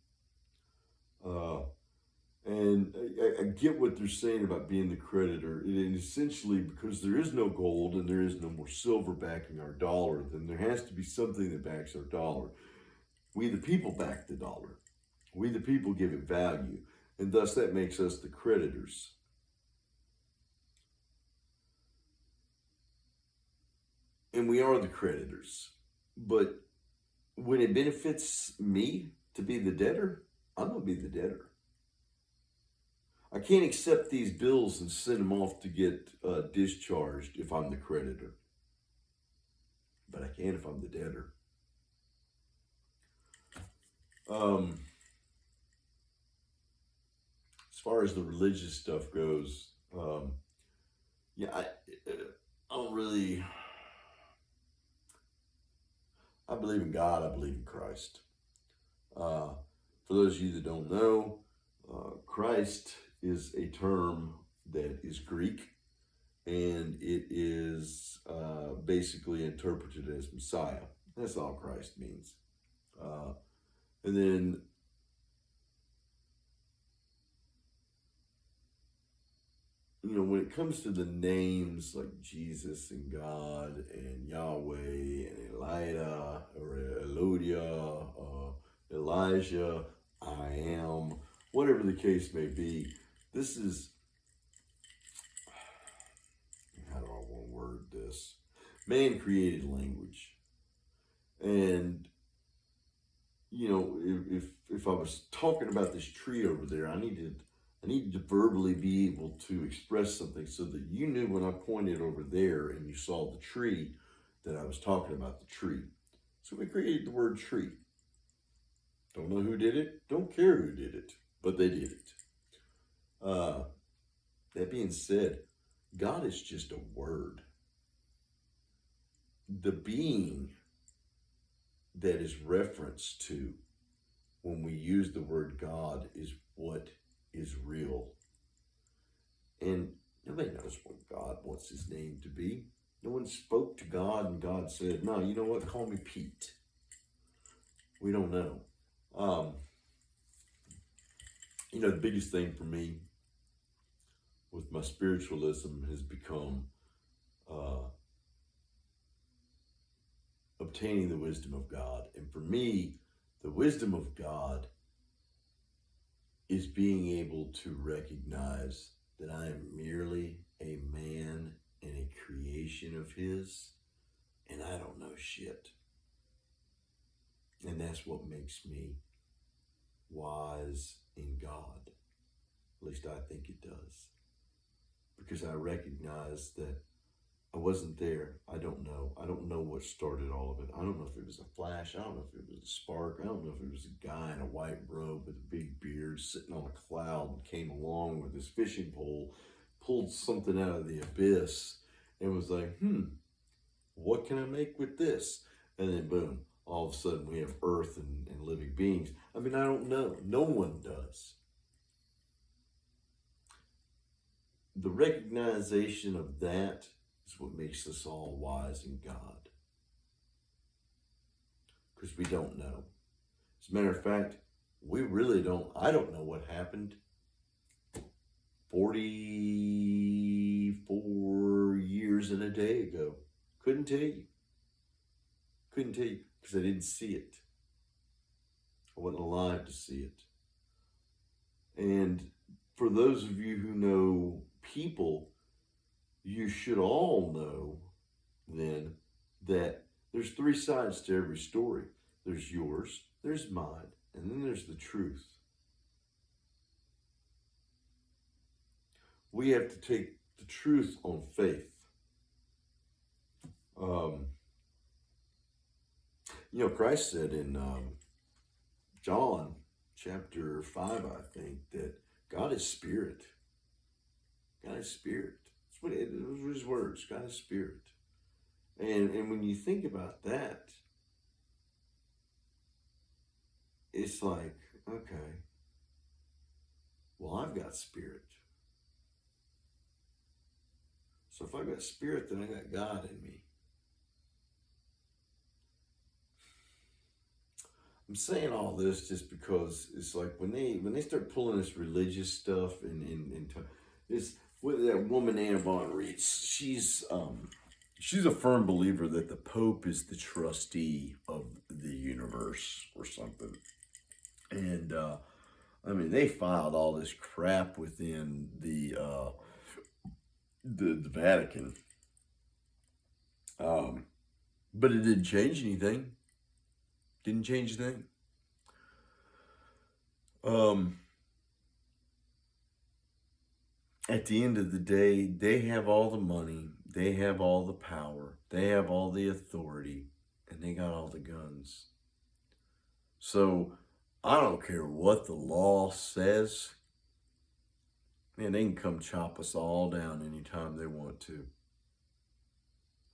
And I get what they're saying about being the creditor. And essentially, because there is no gold and there is no more silver backing our dollar, then there has to be something that backs our dollar. We the people back the dollar. We the people give it value. And thus that makes us the creditors. And we are the creditors. But when it benefits me to be the debtor, I'm going to be the debtor. I can't accept these bills and send them off to get discharged if I'm the creditor. But I can if I'm the debtor. As far as the religious stuff goes, I don't really... I believe in God. I believe in Christ. For those of you that don't know, Christ is a term that is Greek, and it is basically interpreted as Messiah. That's all Christ means. And then, when it comes to the names like Jesus and God and Yahweh and Elida or Elodia, Elijah, I am, whatever the case may be, this is, how do I want to word this? Man created language. And, if I was talking about this tree over there, I needed to verbally be able to express something so that you knew when I pointed over there and you saw the tree that I was talking about the tree. So we created the word tree. Don't know who did it. Don't care who did it, but they did it. That being said, God is just a word. The being that is referenced to when we use the word God is what is real. And nobody knows what God wants his name to be. No one spoke to God and God said, no, you know what, call me Pete. We don't know. The biggest thing for me with my spiritualism has become obtaining the wisdom of God. And for me, the wisdom of God is being able to recognize that I am merely a man and a creation of his, and I don't know shit. And that's what makes me wise in God. At least I think it does. Because I recognize that I wasn't there. I don't know. I don't know what started all of it. I don't know if it was a flash. I don't know if it was a spark. I don't know if it was a guy in a white robe with a big beard sitting on a cloud and came along with his fishing pole, pulled something out of the abyss, and was like, what can I make with this? And then boom, all of a sudden we have earth and living beings. I mean, I don't know. No one does. The recognition of that is what makes us all wise in God. Because we don't know. As a matter of fact, we really don't. I don't know what happened 44 years and a day ago. Couldn't tell you. Couldn't tell you because I didn't see it. I wasn't alive to see it. And for those of you who know people, you should all know then that there's three sides to every story. There's yours, there's mine, and then there's the truth. We have to take the truth on faith. Christ said in John chapter 5, I think, that God is spirit. God is spirit. Those were his words. God is spirit. And when you think about that, it's like, okay, well, I've got spirit. So if I've got spirit, then I got God in me. I'm saying all this just because it's like when they start pulling this religious stuff and this, with that woman Anna von Reitz, she's a firm believer that the Pope is the trustee of the universe or something, and they filed all this crap within the Vatican, but it didn't change anything. Didn't change a thing. At the end of the day, they have all the money, they have all the power, they have all the authority, and they got all the guns. So I don't care what the law says. Man, they can come chop us all down anytime they want to.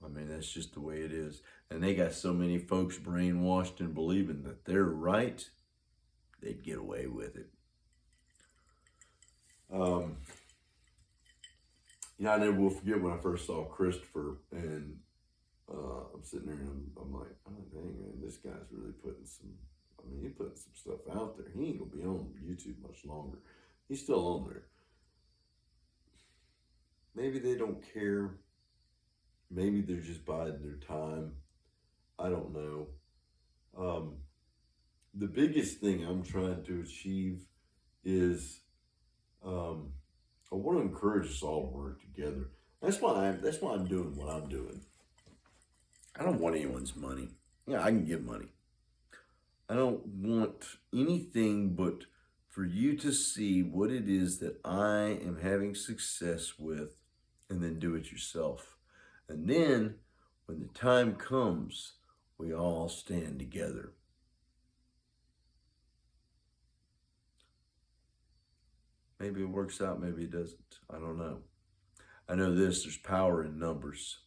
That's just the way it is. And they got so many folks brainwashed and believing that they're right, they'd get away with it. I never will forget when I first saw Christopher, and I'm sitting there and I'm like, oh dang, man, this guy's really putting some I mean, he putting some stuff out there. He ain't gonna be on YouTube much longer. He's still on there. Maybe they don't care. Maybe they're just biding their time. I don't know. The biggest thing I'm trying to achieve is I want to encourage us all to work together. That's why I'm doing what I'm doing. I don't want anyone's money. Yeah, I can give money. I don't want anything but for you to see what it is that I am having success with, and then do it yourself. And then when the time comes, we all stand together. Maybe it works out, maybe it doesn't. I don't know. I know this, there's power in numbers.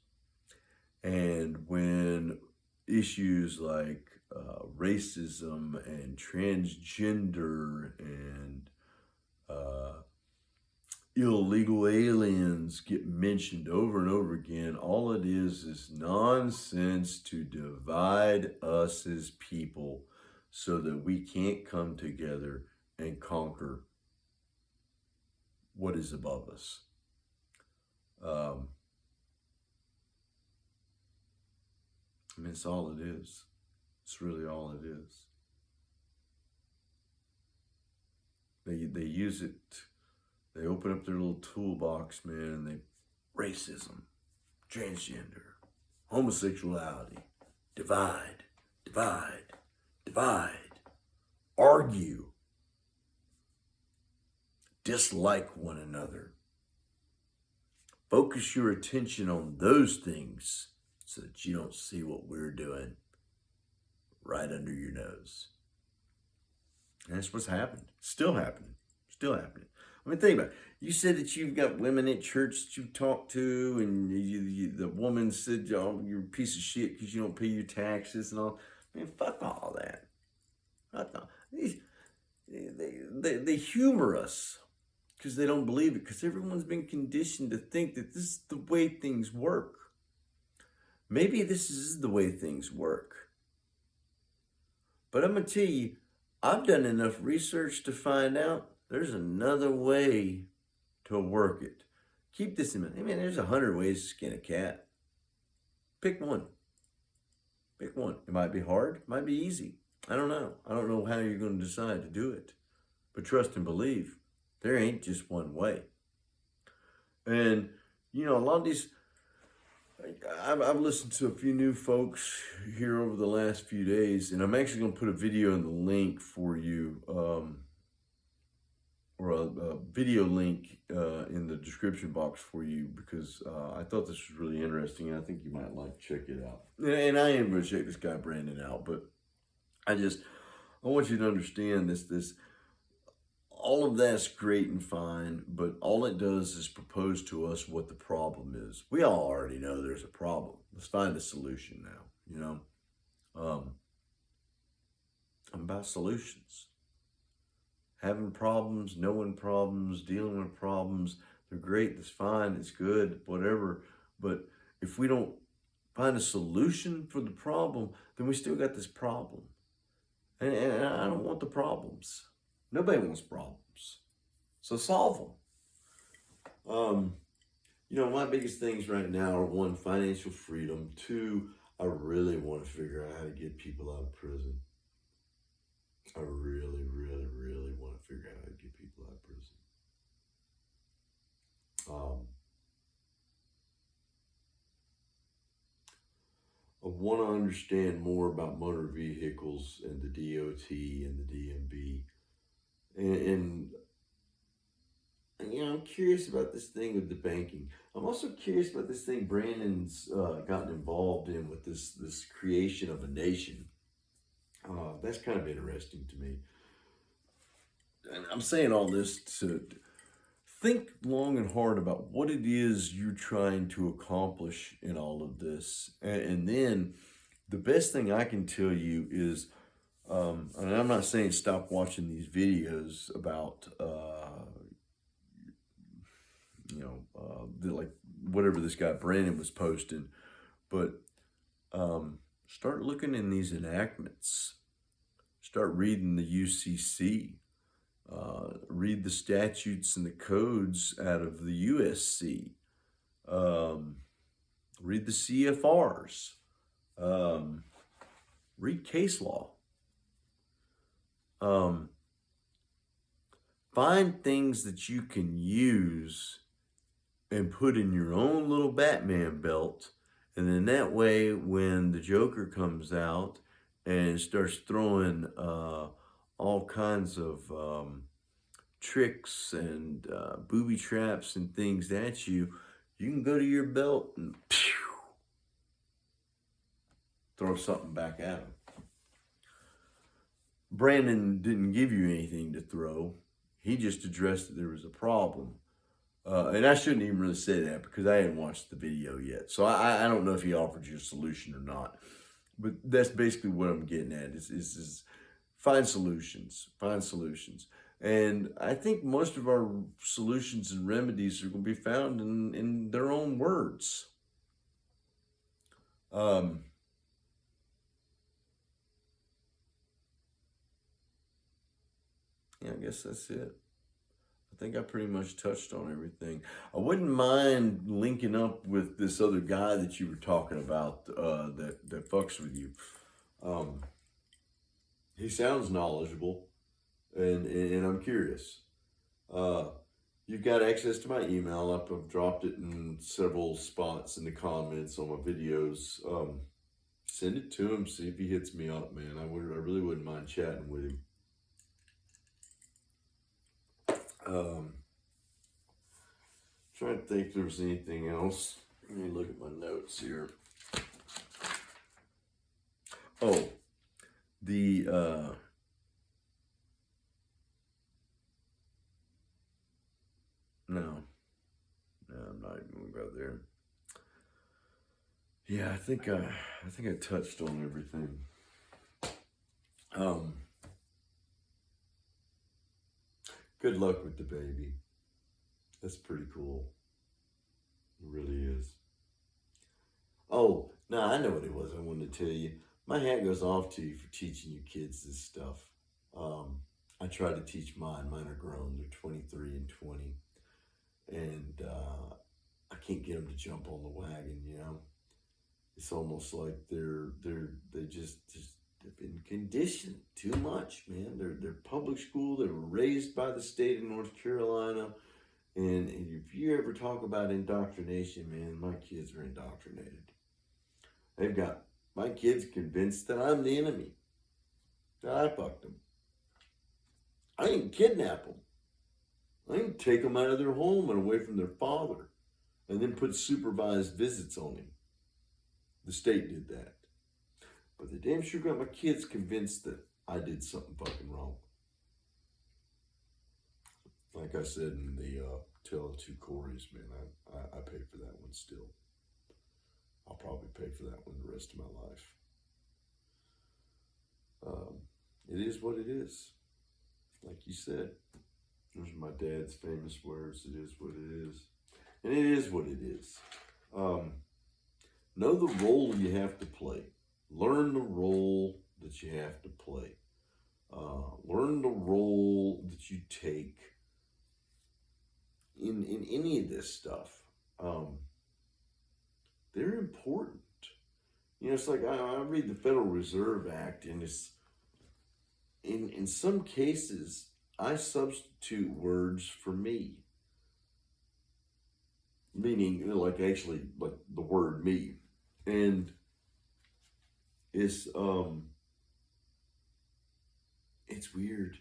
And when issues like racism and transgender and illegal aliens get mentioned over and over again, all it is nonsense to divide us as people so that we can't come together and conquer what is above us. I mean, it's all it is. It's really all it is. They use it. They open up their little toolbox, man, and they racism, transgender, homosexuality, divide, argue, dislike one another. Focus your attention on those things so that you don't see what we're doing right under your nose. And that's what's happened. Still happening. Still happening. I mean, think about it. You said that you've got women at church that you talk to, and the woman said, oh, you're a piece of shit because you don't pay your taxes and all. Man, fuck all that. Fuck all. They humor us because they don't believe it, because everyone's been conditioned to think that this is the way things work. Maybe this is the way things work. But I'm going to tell you, I've done enough research to find out there's another way to work it. Keep this in mind. I mean, there's 100 ways to skin a cat. Pick one. Pick one. It might be hard. It might be easy. I don't know. I don't know how you're going to decide to do it. But trust and believe, there ain't just one way. And, you know, a lot of these, I've listened to a few new folks here over the last few days, and I'm actually going to put a video in the link for you, or a video link in the description box for you, because I thought this was really interesting, and I think you might like to check it out. And I am going to check this guy Brandon out, but I want you to understand this. All of that's great and fine, but all it does is propose to us what the problem is. We all already know there's a problem. Let's find a solution now, you know? I'm about solutions. Having problems, knowing problems, dealing with problems, they're great, that's fine, it's good, whatever. But if we don't find a solution for the problem, then we still got this problem. And I don't want the problems. Nobody wants problems. So solve them. You know, my biggest things right now are, one, financial freedom. Two, I really want to figure out how to get people out of prison. I really, really, really want to figure out how to get people out of prison. I want to understand more about motor vehicles and the DOT and the DMV. And you know, I'm curious about this thing with the banking. I'm also curious about this thing Brandon's gotten involved in with this creation of a nation. That's kind of interesting to me. And I'm saying all this to think long and hard about what it is you're trying to accomplish in all of this. And then the best thing I can tell you is, and I'm not saying stop watching these videos about, like whatever this guy Brandon was posting, but start looking in these enactments. Start reading the UCC. Read the statutes and the codes out of the USC. Read the CFRs. Read case law. Find things that you can use and put in your own little Batman belt. And then that way, when the Joker comes out and starts throwing all kinds of tricks and booby traps and things at you, you can go to your belt and pew, throw something back at him. Brandon didn't give you anything to throw. He just addressed that there was a problem. And I shouldn't even really say that because I hadn't watched the video yet. So I don't know if he offered you a solution or not. But that's basically what I'm getting at is find solutions. Find solutions. And I think most of our solutions and remedies are going to be found in their own words. Yeah, I guess that's it. I think I pretty much touched on everything. I wouldn't mind linking up with this other guy that you were talking about that fucks with you. He sounds knowledgeable, and I'm curious. You've got access to my email. I've dropped it in several spots in the comments on my videos. Send it to him. See if he hits me up, man. I really wouldn't mind chatting with him. Trying to think if there was anything else. Let me look at my notes here. Oh, the no, I'm not even gonna go there. Yeah, I think I touched on everything. Good luck with the baby. That's pretty cool. It really is. Oh, no, I know what it was I wanted to tell you. My hat goes off to you for teaching you kids this stuff. I try to teach mine. Mine are grown. They're 23 and 20. And I can't get them to jump on the wagon, you know? It's almost like they just they've been conditioned too much, man. They're public school. They were raised by the state of North Carolina. And if you ever talk about indoctrination, man, my kids are indoctrinated. They've got my kids convinced that I'm the enemy, that I fucked them. I didn't kidnap them. I didn't take them out of their home and away from their father and then put supervised visits on him. The state did that. But they damn sure got my kids convinced that I did something fucking wrong. Like I said in the Tale of Two Corys, man, I pay for that one still. I'll probably pay for that one the rest of my life. It is what it is. Like you said, those are my dad's famous words. It is what it is. And it is what it is. Know the role you have to play. Learn the role that you have to play. Learn the role that you take in any of this stuff. They're important. You know, it's like I read the Federal Reserve Act, and it's in some cases I substitute words for me, meaning, you know, like actually like the word me, and it's weird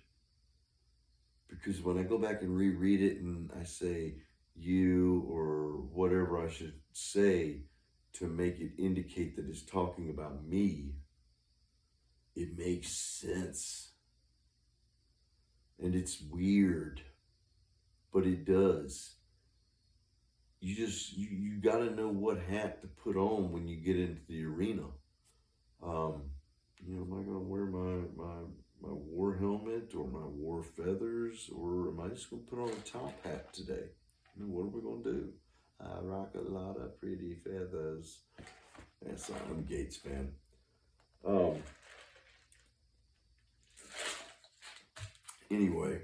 because when I go back and reread it and I say you or whatever I should say to make it indicate that it's talking about me, it makes sense. And it's weird, but it does. You gotta know what hat to put on when you get into the arena. You know, am I gonna wear my war helmet or my war feathers, or am I just gonna put on a top hat today? I mean, what are we gonna do? I rock a lot of pretty feathers. Yes, I'm a Gates fan. Anyway,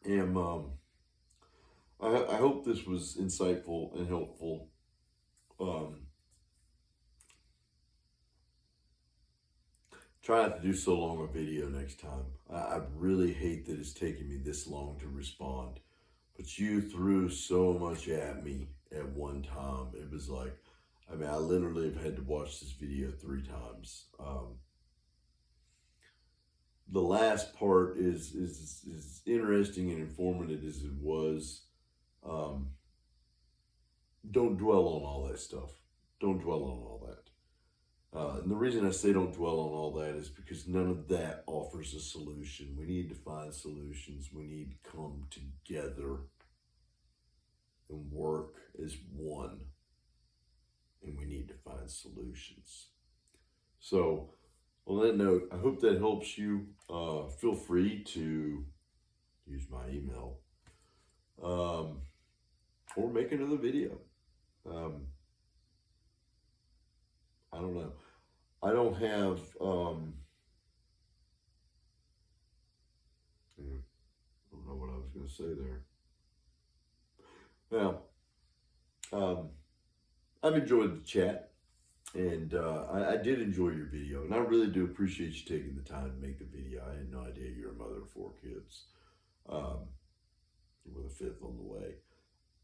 I hope this was insightful and helpful. Try not to do so long a video next time. I really hate that it's taking me this long to respond. But you threw so much at me at one time. It was like, I mean, I literally have had to watch this video 3 times. The last part is interesting and informative as it was. Don't dwell on all that stuff. Don't dwell on all that. And the reason I say don't dwell on all that is because none of that offers a solution. We need to find solutions. We need to come together and work as one. And we need to find solutions. So, on that note, I hope that helps you. Feel free to use my email or make another video. I don't know. I don't have, I don't know what I was going to say there. Well, I've enjoyed the chat, and I did enjoy your video, and I really do appreciate you taking the time to make the video. I had no idea you're a mother of 4 kids, with a 5th on the way.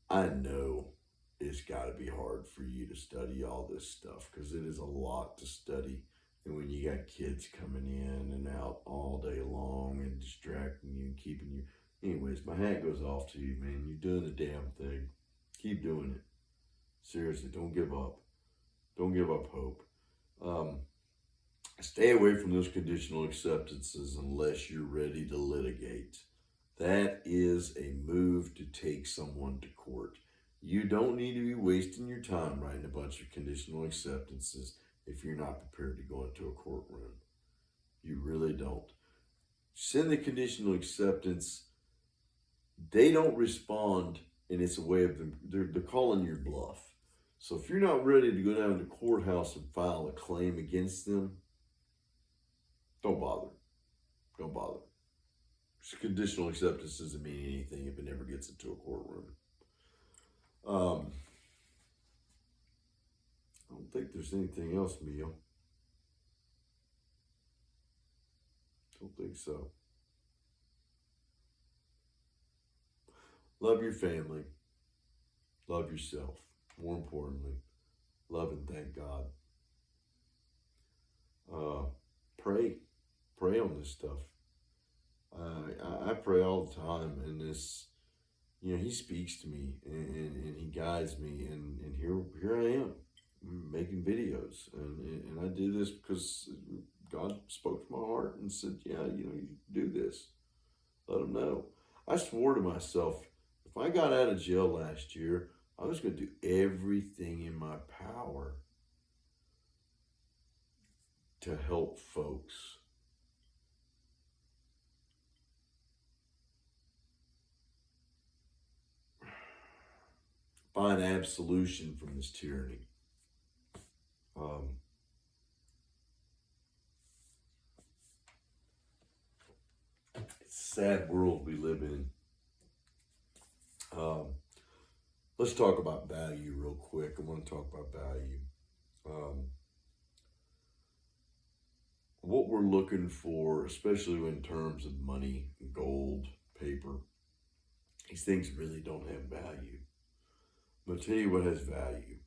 I know it's got to be hard for you to study all this stuff because it is a lot to study. And when you got kids coming in and out all day long and distracting you and keeping you. Anyways, my hat goes off to you, man. You're doing the damn thing. Keep doing it. Seriously, don't give up. Don't give up hope. Stay away from those conditional acceptances unless you're ready to litigate. That is a move to take someone to court. You don't need to be wasting your time writing a bunch of conditional acceptances if you're not prepared to go into a courtroom. You really don't. Send the conditional acceptance. They don't respond, and it's a way of them. They're calling your bluff. So if you're not ready to go down to the courthouse and file a claim against them, don't bother. Don't bother. Conditional acceptance doesn't mean anything if it never gets into a courtroom. I don't think there's anything else, Mia. Don't think so. Love your family. Love yourself. More importantly, love and thank God. Pray. Pray on this stuff. I pray all the time, and this, He speaks to me and He guides me, and here I am making videos, and I do this because God spoke to my heart and said, you do this. Let them know. I swore to myself, if I got out of jail last year, I was going to do everything in my power to help folks. Find absolution from this tyranny. It's a sad world we live in. Let's talk about value real quick. I want to talk about value. What we're looking for, especially in terms of money, gold, paper, these things really don't have value. I'm going to tell you what has value.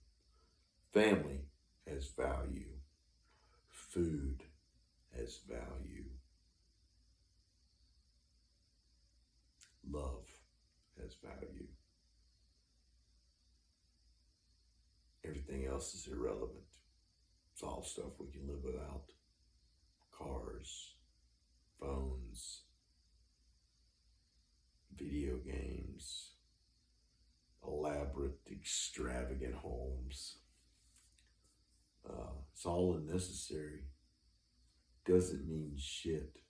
Family has value. Food has value. Love has value. Everything else is irrelevant. It's all stuff we can live without. Cars, phones, video games, elaborate, extravagant homes. It's all unnecessary. Doesn't mean shit.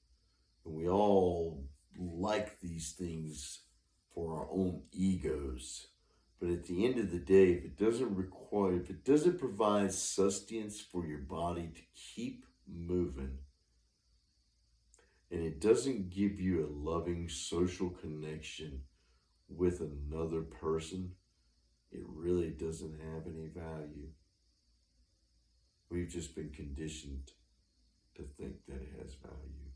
And we all like these things for our own egos. But at the end of the day, if it doesn't provide sustenance for your body to keep moving, and it doesn't give you a loving social connection with another person, it really doesn't have any value. We've just been conditioned to think that it has value.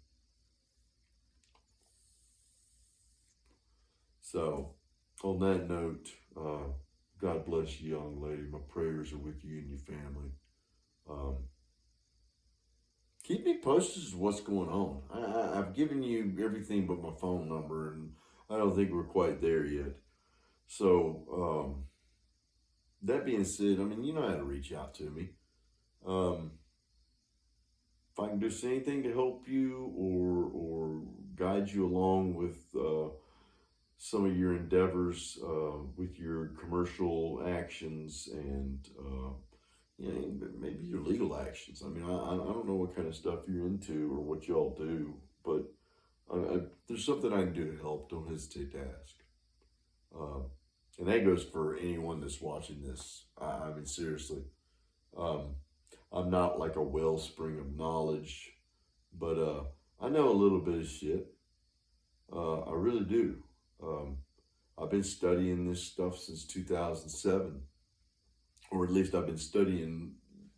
So, on that note, God bless you, young lady. My prayers are with you and your family. Um, Keep me posted as to what's going on. I've given you everything but my phone number, and I don't think we're quite there yet. So, that being said, I mean, you know how to reach out to me. If I can do anything to help you or guide you along with some of your endeavors with your commercial actions and maybe your legal actions. I mean, I don't know what kind of stuff you're into or what y'all do, but there's something I can do to help. Don't hesitate to ask. And that goes for anyone that's watching this. I mean, seriously. I'm not like a wellspring of knowledge, but I know a little bit of shit. I really do. I've been studying this stuff since 2007, or at least I've been studying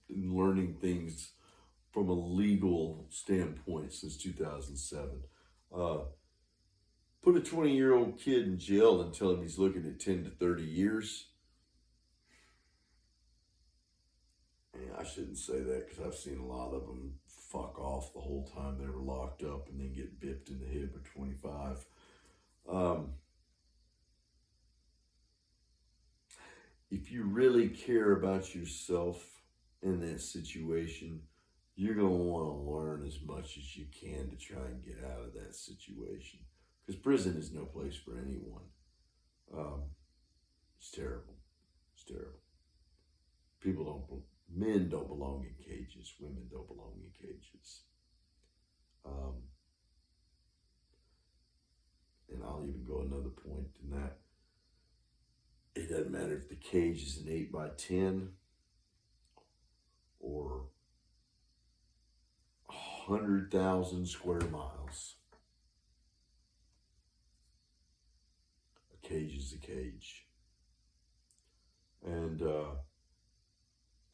and learning things from a legal standpoint since 2007. Put a 20-year-old kid in jail and tell him he's looking at 10 to 30 years. I shouldn't say that because I've seen a lot of them fuck off the whole time they were locked up and then get bipped in the head by 25. If you really care about yourself in that situation, you're going to want to learn as much as you can to try and get out of that situation. Because prison is no place for anyone. It's terrible. It's terrible. Men don't belong in cages. Women don't belong in cages. And I'll even go another point in that. It doesn't matter if the cage is an 8x10 or 100,000 square miles. A cage is a cage. And the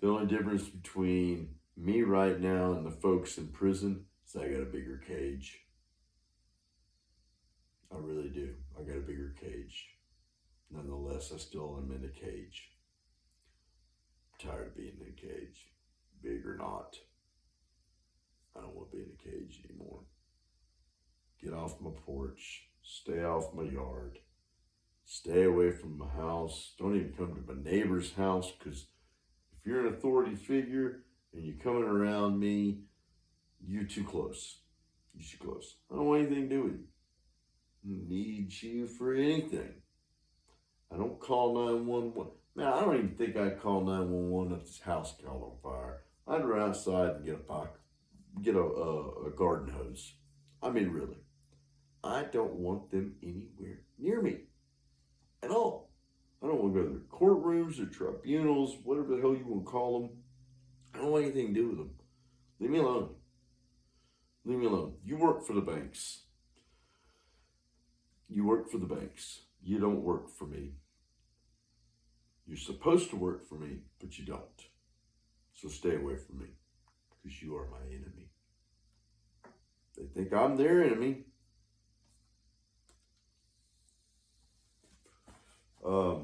only difference between me right now and the folks in prison is I got a bigger cage. I really do. I got a bigger cage. Nonetheless, I still am in a cage. I'm tired of being in a cage. Big or not. I don't want to be in a cage anymore. Get off my porch. Stay off my yard. Stay away from my house. Don't even come to my neighbor's house, because if you're an authority figure and you're coming around me, you're too close. You're too close. I don't want anything to do with you. Need you for anything. I don't call 911. Man, I don't even think I'd call 911 if this house caught on fire. I'd run outside and get a garden hose. I mean, really. I don't want them anywhere near me at all. I don't want to go to their courtrooms or tribunals, whatever the hell you want to call them. I don't want anything to do with them. Leave me alone. Leave me alone. You work for the banks. You work for the banks. You don't work for me. You're supposed to work for me, but you don't. So stay away from me, because you are my enemy. They think I'm their enemy. I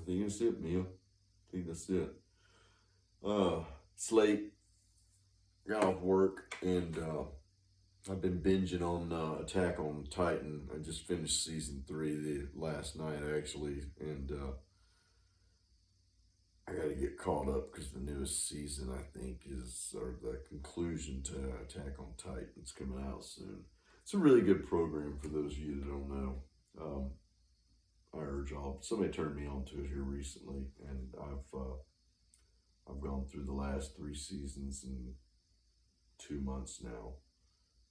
think that's it, Mia. I think that's it. It's late. Got off work and I've been binging on Attack on Titan. I just finished season 3 last night actually, and I got to get caught up because the newest season I think or the conclusion to Attack on Titan is coming out soon. It's a really good program for those of you that don't know. I urge all. Somebody turned me on to it here recently, and I've gone through the last 3 seasons in 2 months now.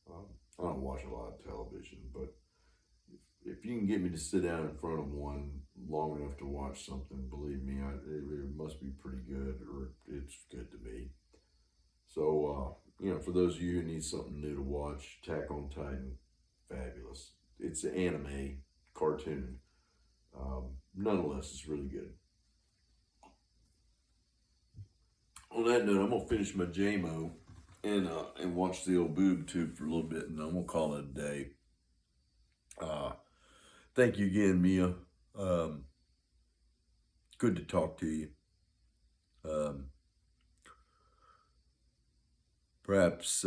I don't watch a lot of television, but if you can get me to sit down in front of one long enough to watch something, believe me, it must be pretty good, or it's good to me. So, for those of you who need something new to watch, Attack on Titan, fabulous. It's an anime cartoon. Nonetheless, it's really good. On that note, I'm gonna finish my JMO and watch the old boob tube for a little bit, and I'm gonna call it a day. Thank you again, Mia. Good to talk to you. Perhaps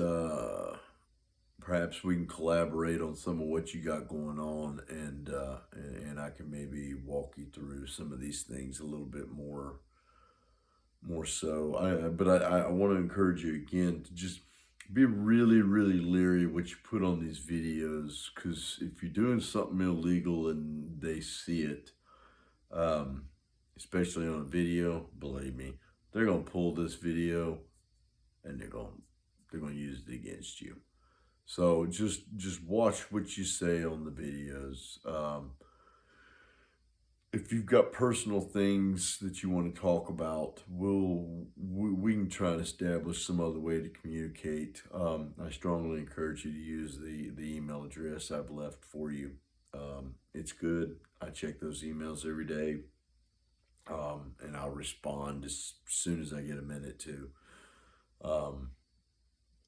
we can collaborate on some of what you got going on, and I can maybe walk you through some of these things a little bit more so. I want to encourage you again to just be really, really leery what you put on these videos, because if you're doing something illegal and they see it, especially on a video, believe me, they're gonna pull this video and they're gonna use it against you. So just watch what you say on the videos. If you've got personal things that you want to talk about, we can try and establish some other way to communicate. I strongly encourage you to use the email address I've left for you. It's good. I check those emails every day, and I'll respond as soon as I get a minute to.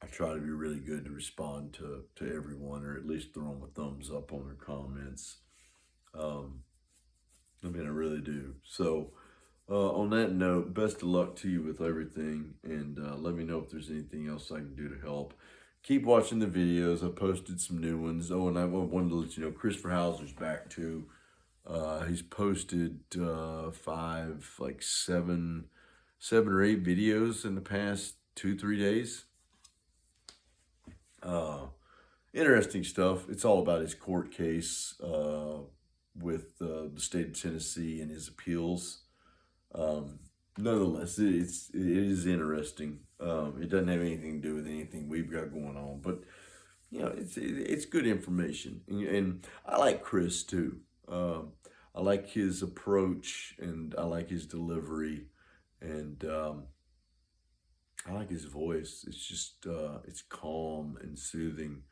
I try to be really good to respond to everyone, or at least throw them a thumbs up on their comments. I really do. So, on that note, best of luck to you with everything, and let me know if there's anything else I can do to help. Keep watching the videos. I posted some new ones. Oh, and I wanted to let you know, Christopher Hauser's back too. He's posted seven or eight videos in the past 2-3 days. Interesting stuff. It's all about his court case with the state of Tennessee and his appeals. Nonetheless, it is interesting. It doesn't have anything to do with anything we've got going on, but it's good information, and I like Chris too. I like his approach, and I like his delivery, and I like his voice. It's just it's calm and soothing.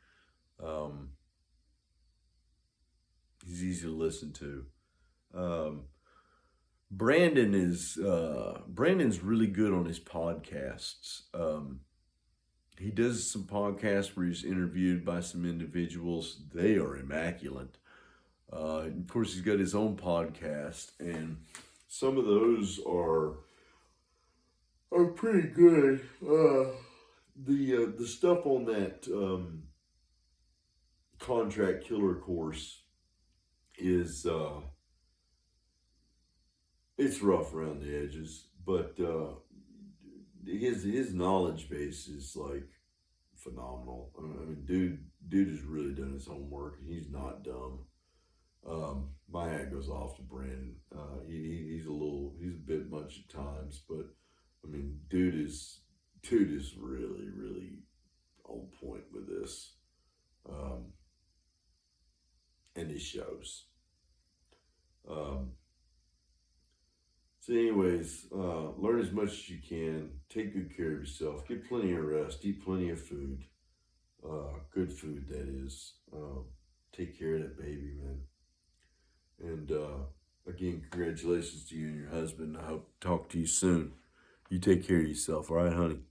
He's easy to listen to. Brandon's really good on his podcasts. He does some podcasts where he's interviewed by some individuals. They are immaculate. Of course, he's got his own podcast, and some of those are pretty good. The stuff on that contract killer course is it's rough around the edges, but his knowledge base is like phenomenal. I mean, dude has really done his homework, and he's not dumb. My hat goes off to Brandon. He's a bit much at times, but I mean, dude is really, really on point with this, and it shows. So anyways, learn as much as you can. Take good care of yourself. Get plenty of rest. Eat plenty of food. Good food, that is. Take care of that baby, man. And again, congratulations to you and your husband. I hope to talk to you soon. You take care of yourself. All right, honey?